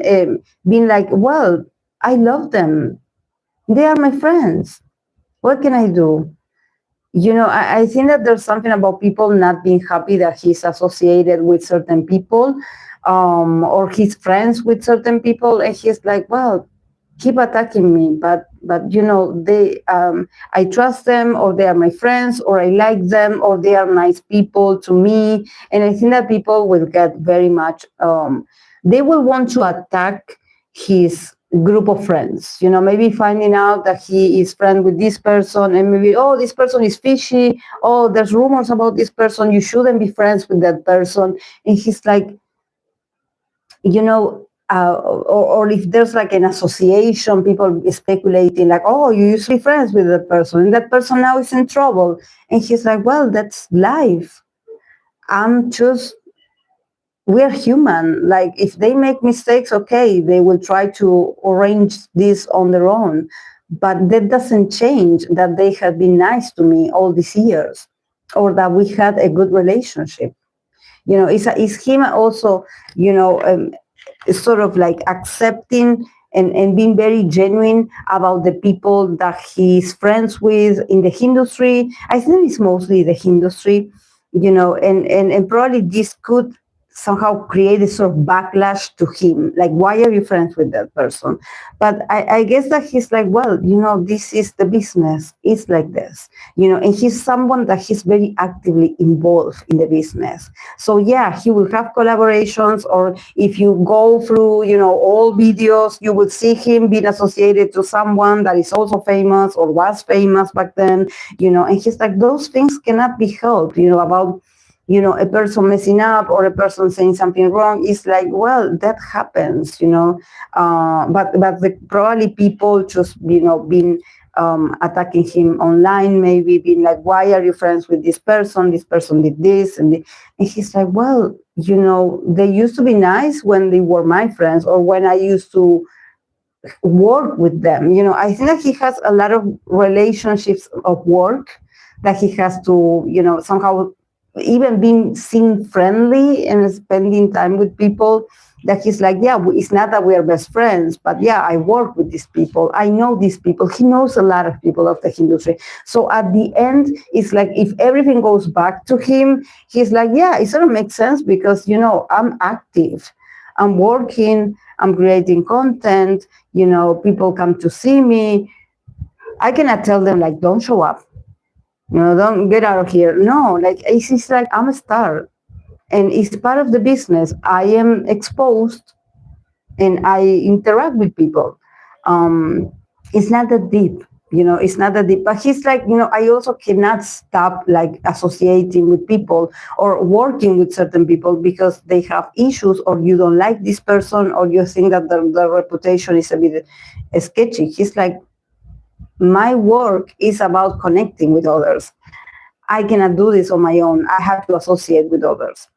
being like, well, I love them. They are my friends. What can I do? I think that there's something about people not being happy that he's associated with certain people or he's friends with certain people. And he's like, well, keep attacking me, but they I trust them, or they are my friends, or I like them, or they are nice people to me. And I think that people will get very much they will want to attack his group of friends, maybe finding out that he is friend with this person, and maybe, oh, this person is fishy, oh, there's rumors about this person, you shouldn't be friends with that person. And he's like, or if there's like an association, people speculating like, oh, you used to be friends with that person, and that person now is in trouble. And he's like, well, that's life. We're human. Like, if they make mistakes, okay, they will try to arrange this on their own. But that doesn't change that they have been nice to me all these years, or that we had a good relationship. It's him also, sort of like accepting and being very genuine about the people that he's friends with in the industry. I think it's mostly the industry, and probably this could somehow create a sort of backlash to him. Like, why are you friends with that person? But I guess that he's like, well, this is the business. It's like this, and he's someone that he's very actively involved in the business. So yeah, he will have collaborations, or if you go through, all videos, you will see him being associated to someone that is also famous or was famous back then, and he's like, those things cannot be helped, about a person messing up or a person saying something wrong. Is like, well, that happens, but probably people just, been attacking him online, maybe being like, why are you friends with this person? This person did this. And he's like, well, they used to be nice when they were my friends, or when I used to work with them. I think that he has a lot of relationships of work that he has to, somehow, even being seen friendly and spending time with people, that he's like, yeah, it's not that we are best friends, but yeah, I work with these people. I know these people. He knows a lot of people of the industry. So at the end, it's like, if everything goes back to him, he's like, yeah, it sort of makes sense, because, I'm active. I'm working. I'm creating content. People come to see me. I cannot tell them, like, don't show up. Don't get out of here. No, like, it's like, I'm a star, and it's part of the business. I am exposed, and I interact with people. It's not that deep, it's not that deep. But he's like, I also cannot stop, like, associating with people or working with certain people because they have issues, or you don't like this person, or you think that the reputation is a bit sketchy. He's like, my work is about connecting with others. I cannot do this on my own. I have to associate with others.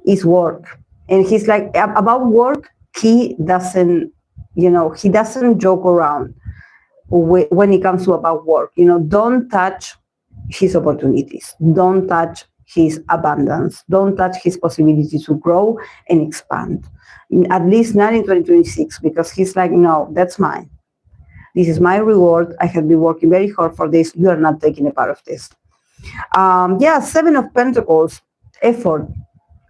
It's work. And he's like, about work, he doesn't joke around. when it comes to about work. Don't touch his opportunities. Don't touch his abundance. Don't touch his possibility to grow and expand. At least not in 2026, because he's like, no, that's mine. This is my reward. I have been working very hard for this. You are not taking a part of this. Seven of Pentacles, effort.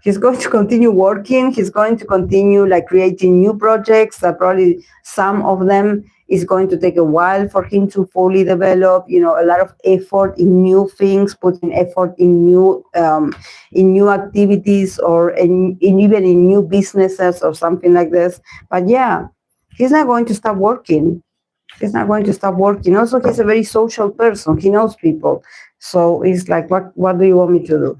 He's going to continue working. He's going to continue creating new projects. Probably some of them is going to take a while for him to fully develop. A lot of effort in new things, putting effort in new activities, or even in new businesses or something like this. But yeah, he's not going to stop working. He's not going to stop working. Also, he's a very social person. He knows people. So it's like, what do you want me to do?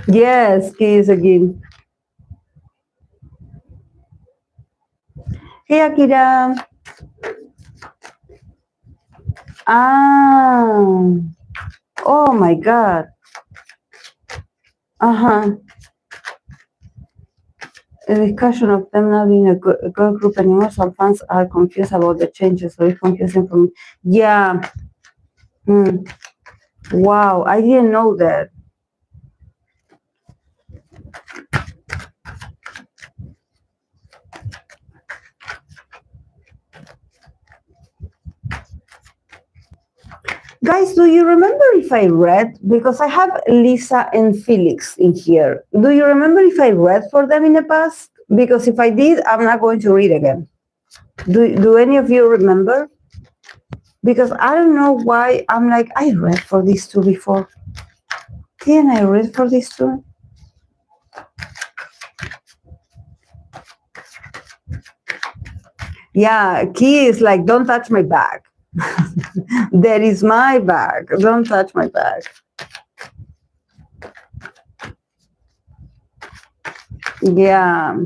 Yes, he is again. Hey, Akira. Oh my God. A discussion of them not being a girl group anymore. Some fans are confused about the changes, so it's confusing for me. Yeah. Wow, I didn't know that. Guys, do you remember if I read? Because I have Lisa and Felix in here. Do you remember if I read for them in the past? Because if I did, I'm not going to read again. Do any of you remember? Because I don't know why I'm like, I read for these two before. Didn't I read for these two? Yeah, Key is like, don't touch my bag. That is my bag. Don't touch my bag. Yeah.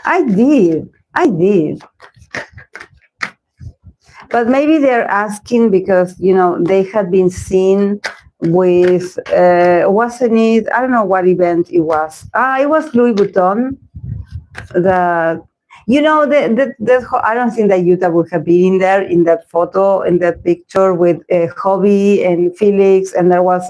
I did. But maybe they're asking because, they had been seen with, wasn't it? I don't know what event it was. It was Louis Vuitton. I don't think that Utah would have been in there in that photo, in that picture with Hobi and Felix, and there was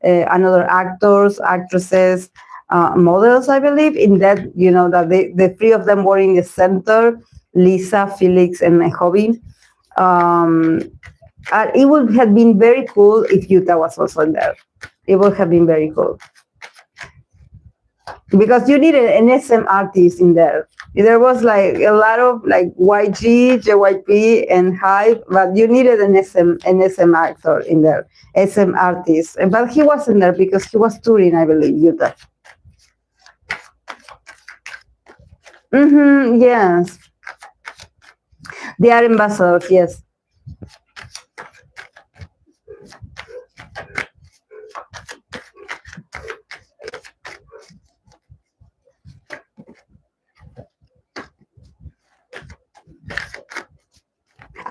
another actors, actresses, models, I believe, in that, that the three of them were in the center, Lisa, Felix, and Hobi. It would have been very cool if Utah was also in there. It would have been very cool. Because you needed an SM artist in there. There was a lot of YG, JYP, and Hype, but you needed an SM actor in there, SM artist. But he wasn't there because he was touring, I believe, Utah. Yes. They are ambassadors, yes.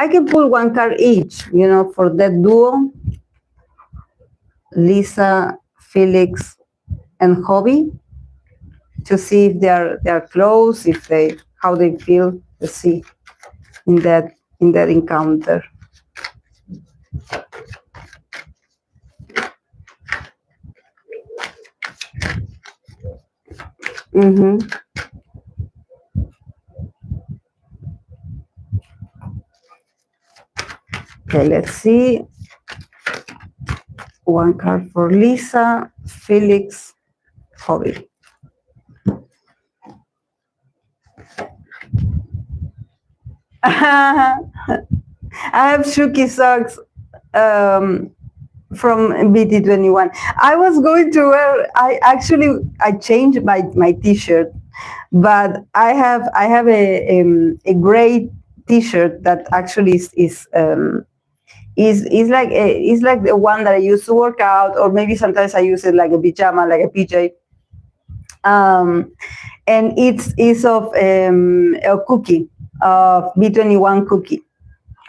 I can pull one card each, for that duo, Lisa, Felix, and Hobi, to see if they're close, how they feel. Let's see in that encounter. Okay, let's see. One card for Lisa, Felix, Hobi. I have Shuki socks from BT21. I was going to wear. I changed my T-shirt, but I have a gray T-shirt that actually is like the one that I use to work out, or maybe sometimes I use it like a pajama, like a PJ. And it's of a cookie. of B21 cookie.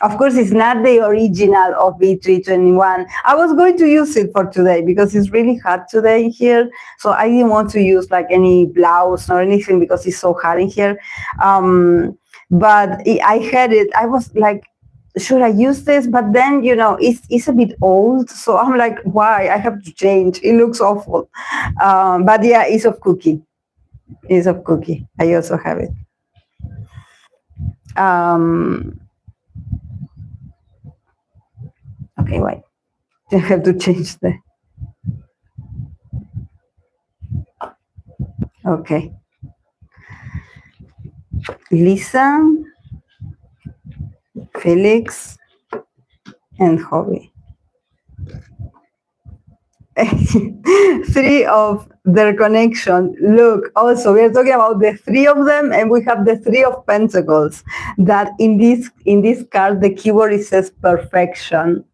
Of course, it's not the original of B321. I was going to use it for today because it's really hot today here. So I didn't want to use like any blouse or anything because it's so hot in here. But I had it. I was like, should I use this? But then, you know, it's a bit old. So I'm like, why? I have to change. It looks awful. But yeah, it's of cookie. It's of cookie. I also have it. Okay, wait. I have to change the. Okay. Lisa, Felix, and Hobi. Three of their connection. Look, also we are talking about the three of them, and we have the three of pentacles. That in this card, the keyword it says perfection.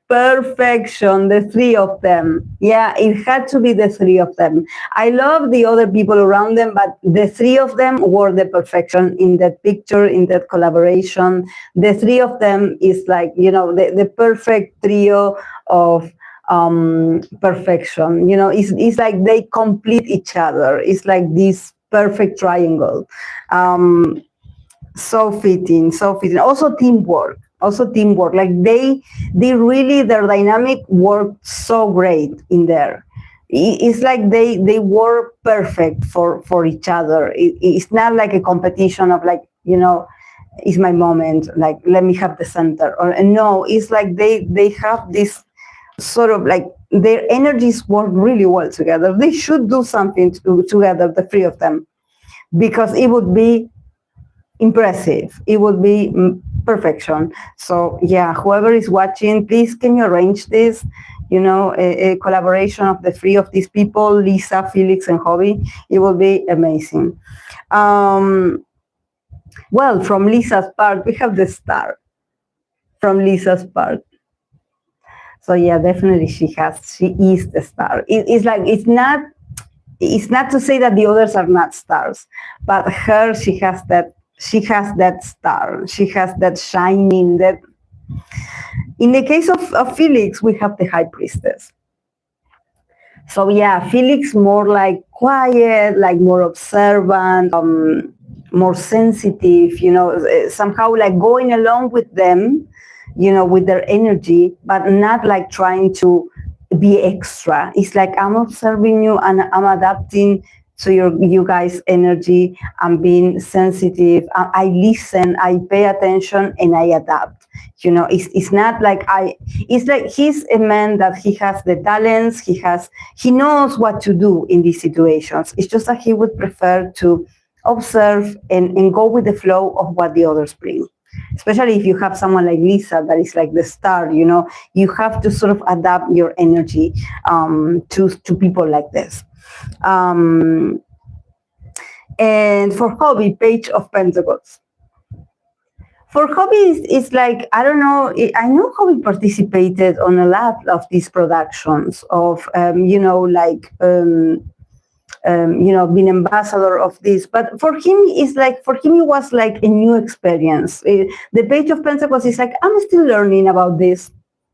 Perfection, the three of them. Yeah, it had to be the three of them. I love the other people around them, but the three of them were the perfection in that picture, in that collaboration. The three of them is like, you know, the perfect trio of perfection. You know, it's like they complete each other. It's like this perfect triangle. So fitting, so fitting. Also teamwork. Like they really, their dynamic worked so great in there. It's like they were perfect for each other. It's not like a competition of like, you know, it's my moment, like let me have the center, or no, it's like they have this sort of like their energies work really well together. They should do something together, the three of them, because it would be impressive. It would be perfection. So yeah, whoever is watching, please can you arrange this? You know, a collaboration of the three of these people, Lisa, Felix, and Hobi. It will be amazing. Well, from Lisa's part, we have the star. From Lisa's part. So yeah, definitely she is the star. It's like it's not to say that the others are not stars, but her, she has that star. She has that shining. That in the case of Felix, we have the high priestess. So yeah, Felix more like quiet, like more observant, more sensitive, you know, somehow like going along with them, you know, with their energy, but not like trying to be extra. It's like I'm observing you and I'm adapting to you guys' energy. I'm being sensitive. I listen, I pay attention, and I adapt. You know, it's not like it's like he's a man that he has the talents, he knows what to do in these situations. It's just that he would prefer to observe and go with the flow of what the others bring. Especially if you have someone like Lisa that is like the star, you know, you have to sort of adapt your energy to people like this. And for Hobi, Page of Pentacles. For Hobi, it's like, I don't know, I know Hobi participated on a lot of these productions of, you know, like, you know, being ambassador of this. But for him, it's like, for him, it was like a new experience. The Page of Pentacles is like, I'm still learning about this.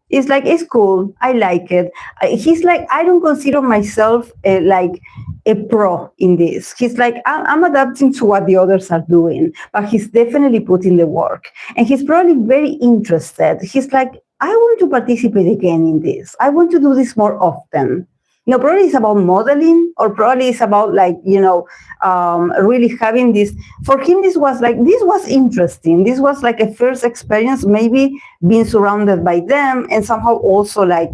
It's like, it's cool. I like it. He's like, I don't consider myself like a pro in this. He's like, I'm adapting to what the others are doing, but he's definitely putting the work. And he's probably very interested. He's like, I want to participate again in this. I want to do this more often. You know, probably it's about modeling, or probably it's about like, you know, really having this. For him, this was interesting. This was like a first experience, maybe being surrounded by them, and somehow also like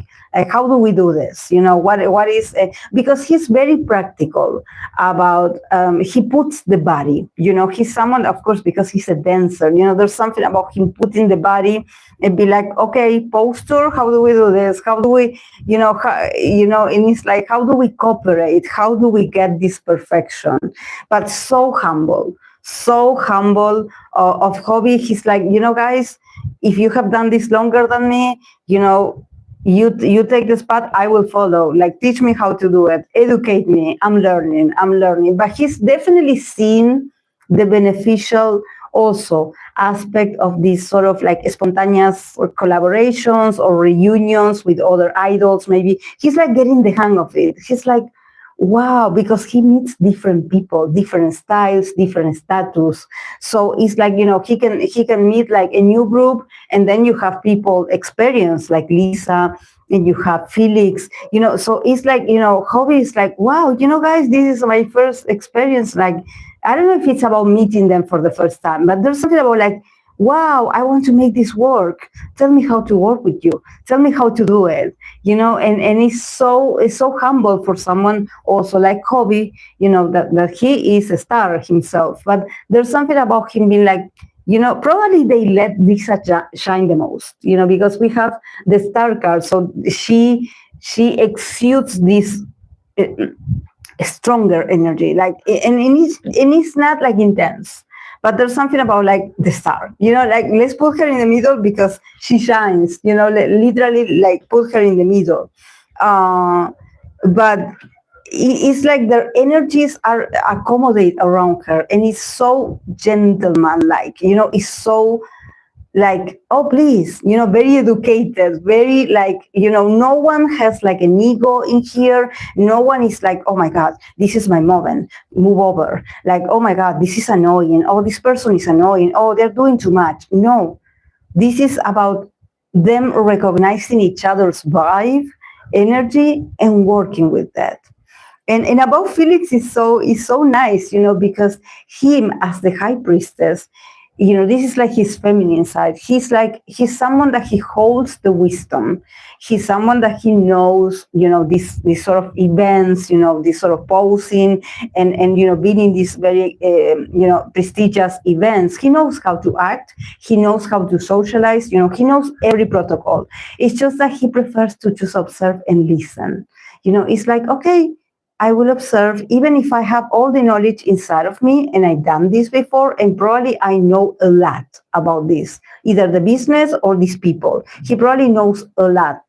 how do we do this? You know, what is, because he's very practical about, he puts the body, you know, he's someone, of course, because he's a dancer, you know, there's something about him putting the body and be like, okay, posture, how do we do this? How do we, you know, and it's like, how do we cooperate? How do we get this perfection? But so humble of Hobi. He's like, you know, guys, if you have done this longer than me, you know, you take the spot, I will follow. Like, teach me how to do it, educate me. I'm learning. But he's definitely seen the beneficial also aspect of these sort of like spontaneous or collaborations or reunions with other idols. Maybe he's like getting the hang of it. He's like, wow, because he meets different people, different styles, different status. So it's like, you know, he can meet like a new group, and then you have people experience like Lisa, and you have Felix, you know. So it's like, you know, Hobi is like, wow, you know, guys, this is my first experience. Like, I don't know if it's about meeting them for the first time, but there's something about like, wow, I want to make this work. Tell me how to work with you. Tell me how to do it. You know, and it's so humble for someone also like Hobi, you know, that he is a star himself. But there's something about him being like, you know, probably they let Lisa shine the most, you know, because we have the star card. So she exudes this stronger energy, like, and it's not like intense, but there's something about like the star, you know, like let's put her in the middle because she shines, you know, literally like put her in the middle. But it's like their energies are accommodate around her, and it's so gentleman-like, you know, it's so like, oh please, you know, very educated, very like, you know, no one has like an ego in here. No one is like, oh my god, this is my moment, move over. Like, oh my god, this is annoying, oh this person is annoying, oh they're doing too much. No, this is about them recognizing each other's vibe, energy, and working with that. And about Felix is so nice, you know, because him as the high priestess, you know, this is like his feminine side. He's someone that he holds the wisdom. He's someone that he knows, you know, these sort of events, you know, this sort of posing and you know, being in these very, you know, prestigious events. He knows how to act. He knows how to socialize. You know, he knows every protocol. It's just that he prefers to just observe and listen. You know, it's like, okay, I will observe, even if I have all the knowledge inside of me, and I've done this before, and probably I know a lot about this, either the business or these people. He probably knows a lot.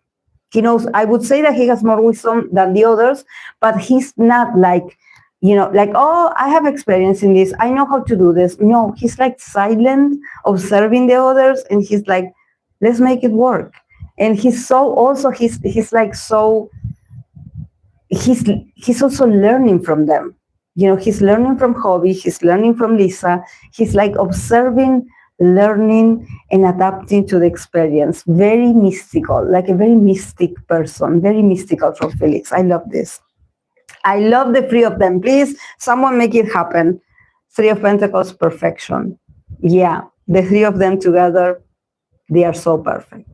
He knows, I would say that he has more wisdom than the others, but he's not like, you know, like, oh, I have experience in this, I know how to do this. No, he's like silent, observing the others, and he's like, let's make it work. And he's like so, he's also learning from them. You know, he's learning from Hobi, he's learning from Lisa. He's like observing, learning, and adapting to the experience. Very mystical, like a very mystic person, very mystical from Felix. I love this. I love the three of them. Please, someone make it happen. Three of Pentacles, perfection. Yeah, the three of them together, they are so perfect.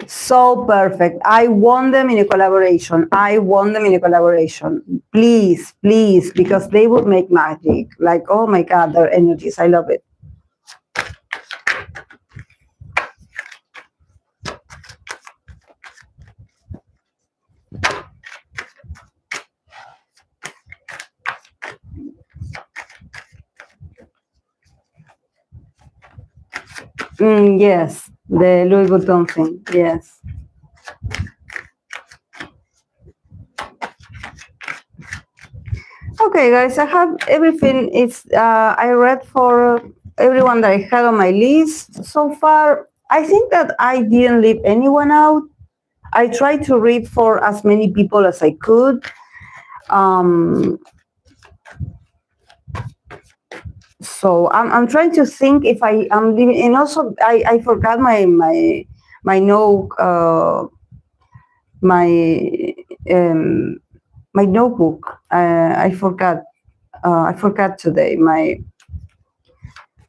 So perfect. I want them in a collaboration. I want them in a collaboration. Please, please, because they would make magic. Like, oh my God, their energies. I love it. Yes, the Louis Vuitton thing. Yes. Okay, guys, I have everything. It's I read for everyone that I had on my list so far. I think that I didn't leave anyone out. I tried to read for as many people as I could. So I'm trying to think if I am leaving, and also I forgot my my notebook. I forgot today.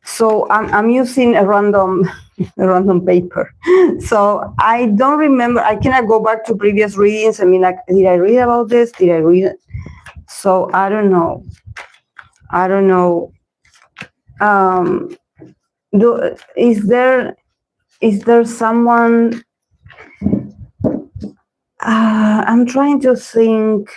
So I'm using a random paper. So I don't remember. I cannot go back to previous readings. I mean, like, did I read about this? Did I read it? So I don't know. Is there someone? I'm trying to think.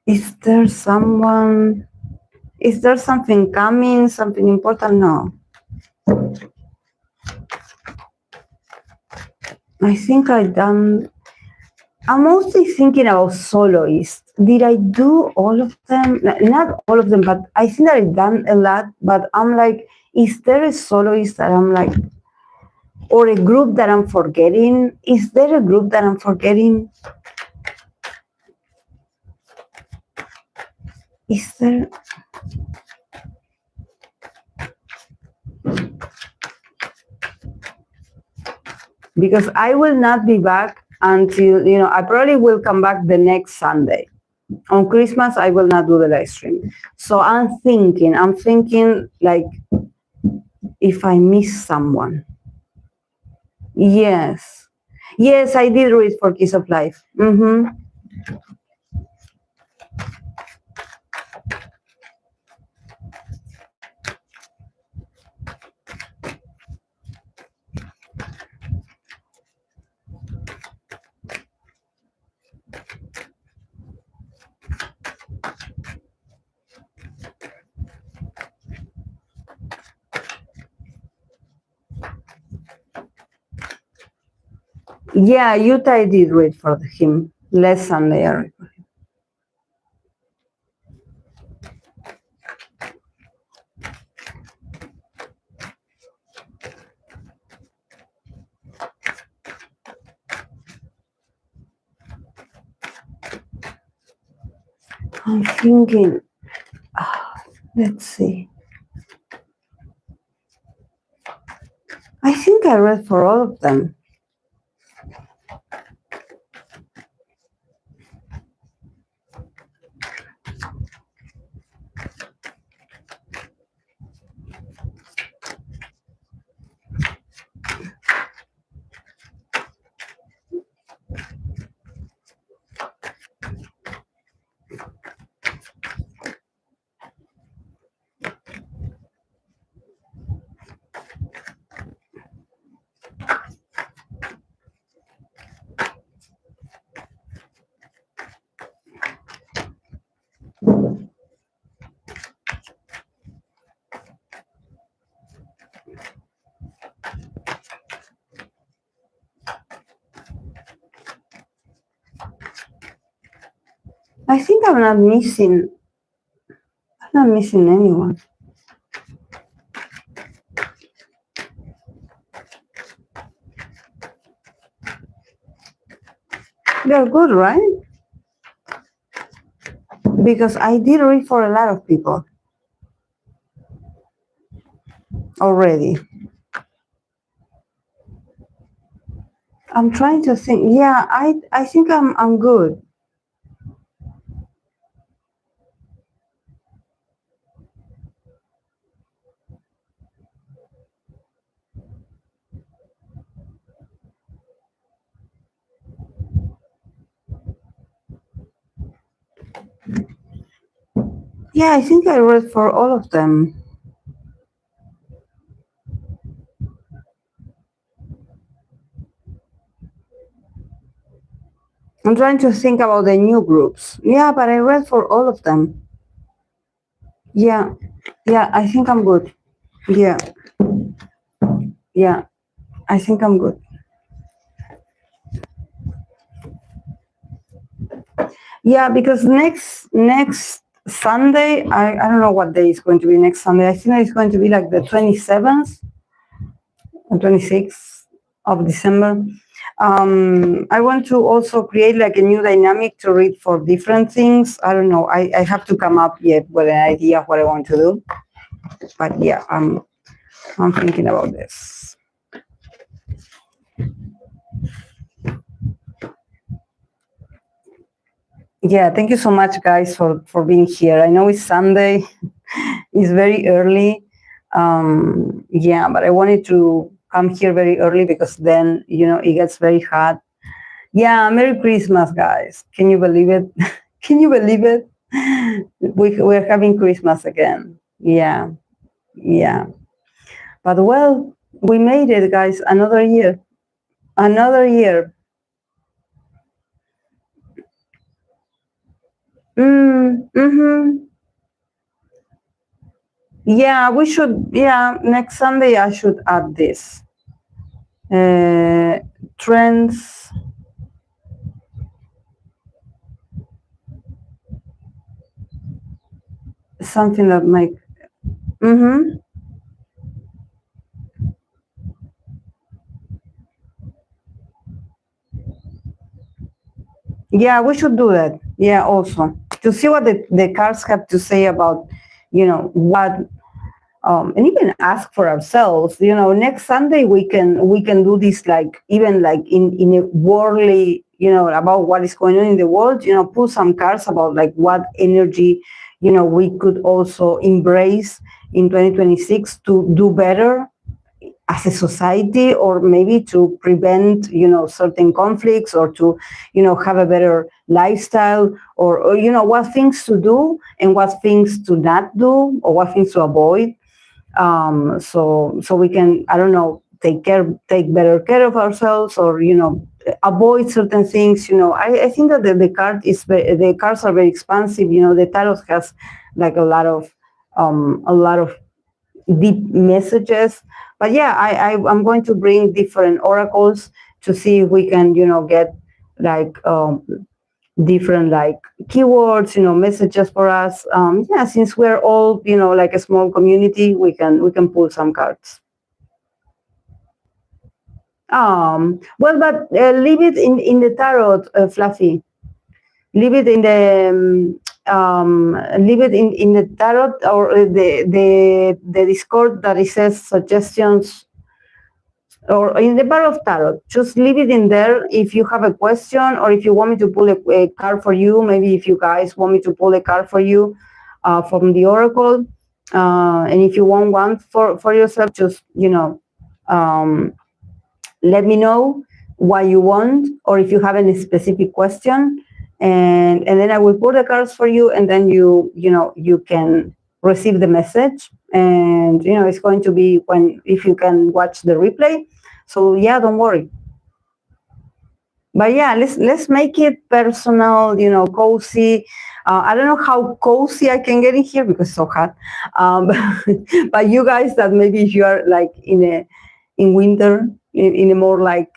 Is there someone? Is there something coming? Something important? No. I think I done. I'm mostly thinking about soloists. Did I do all of them? Not all of them, but I think that I've done a lot. But I'm like, is there a soloist that I'm like, or a group that I'm forgetting? Is there a group that I'm forgetting? Is there? Because I will not be back until, I probably will come back the next Sunday. On Christmas, I will not do the live stream. So I'm thinking like, if I miss someone. Yes. Yes, I did read for Kiss of Life. Yeah, Utah I did read for him. Last Sunday I read for him. I'm thinking, let's see. I think I read for all of them. I think I'm not missing anyone. They're good, right? Because I did read for a lot of people already. I'm trying to think. Yeah, I think I'm good. Yeah, I think I read for all of them. I'm trying to think about the new groups. Yeah, but I read for all of them. Yeah, I think I'm good. Yeah, I think I'm good. Yeah, because next Sunday, I don't know what day it's going to be next Sunday. I think it's going to be like the 27th or 26th of December. I want to also create like a new dynamic to read for different things. I don't know. I have to come up yet with an idea of what I want to do. But yeah, I'm thinking about this. Yeah, thank you so much, guys, for being here. I know it's Sunday. It's very early. Yeah, but I wanted to come here very early because then, it gets very hot. Yeah, Merry Christmas, guys. Can you believe it? Can you believe it? We're having Christmas again. Yeah. But well, we made it, guys. Another year. Another year. Yeah, we should. Yeah, next Sunday I should add this. Trends something that might. Yeah, we should do that. Yeah, also to see what the cards have to say about, what, and even ask for ourselves. Next Sunday we can do this, like even like in a worldly, about what is going on in the world. Pull some cards about like what energy, we could also embrace in 2026 to do better as a society, or maybe to prevent, certain conflicts, or to, have a better lifestyle, or what things to do and what things to not do, or what things to avoid. So we can, I don't know, take better care of ourselves, or, avoid certain things. I think that the cards are very expansive. The tarot has like a lot of deep messages. But yeah, I'm going to bring different oracles to see if we can, get like different like keywords, messages for us. Yeah, since we're all, like a small community, we can pull some cards. Well, but leave it in the tarot, Fluffy. Leave it in the leave it in the tarot, or the Discord that it says suggestions, or in the bar of tarot. Just leave it in there if you have a question, or if you want me to pull a card for you. Maybe if you guys want me to pull a card for you from the oracle, and if you want one for yourself, just let me know what you want, or if you have any specific question, and then I will pull the cards for you, and then you can receive the message, and it's going to be if you can watch the replay. So yeah, don't worry. But yeah, let's make it personal, cozy. I don't know how cozy I can get in here because it's so hot. But you guys, that maybe if you are like in winter, in a more like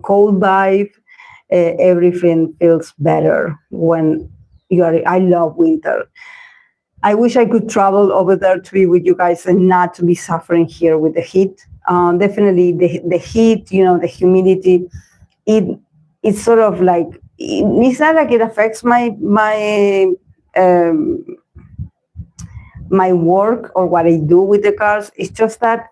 cold vibe, everything feels better when you are. I love winter. I wish I could travel over there to be with you guys and not to be suffering here with the heat. Definitely the heat, the humidity. It's sort of like, it's not like it affects my work or what I do with the cars. It's just that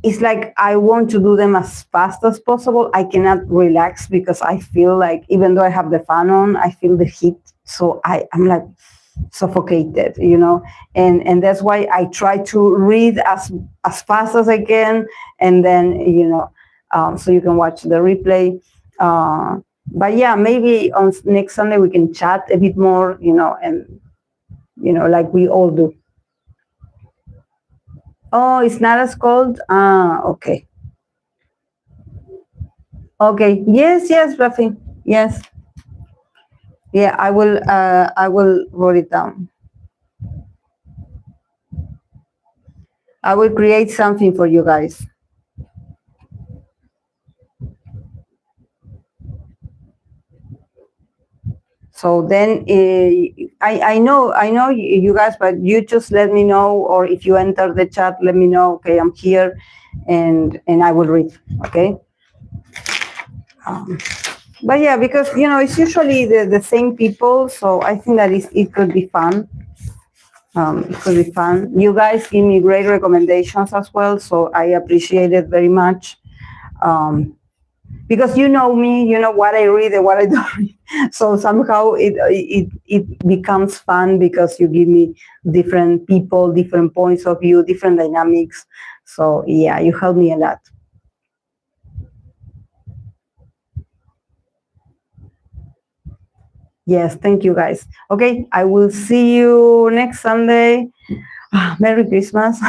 it's like I want to do them as fast as possible. I cannot relax because I feel like, even though I have the fan on, I feel the heat. So I'm like suffocated, and that's why I try to read as fast as I can, and then so you can watch the replay. But yeah, maybe on next Sunday we can chat a bit more, and like we all do. Oh, it's not as cold. Okay. Okay. Yes, Rafi. Yes. Yeah, I will write it down. I will create something for you guys. So then I know you guys, but you just let me know, or if you enter the chat, let me know. Okay, I'm here, and I will read. Okay. But yeah, because it's usually the same people, so I think that it could be fun. It could be fun. You guys give me great recommendations as well, so I appreciate it very much. Because you know me, you know what I read and what I don't read. So somehow it becomes fun because you give me different people, different points of view, different dynamics. So yeah, you help me a lot. Yes, thank you guys. Okay, I will see you next Sunday. Merry Christmas.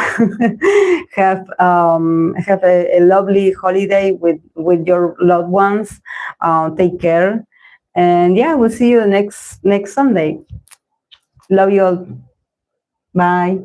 Have a lovely holiday with your loved ones. Take care, and yeah, we'll see you next Sunday. Love you all. Bye.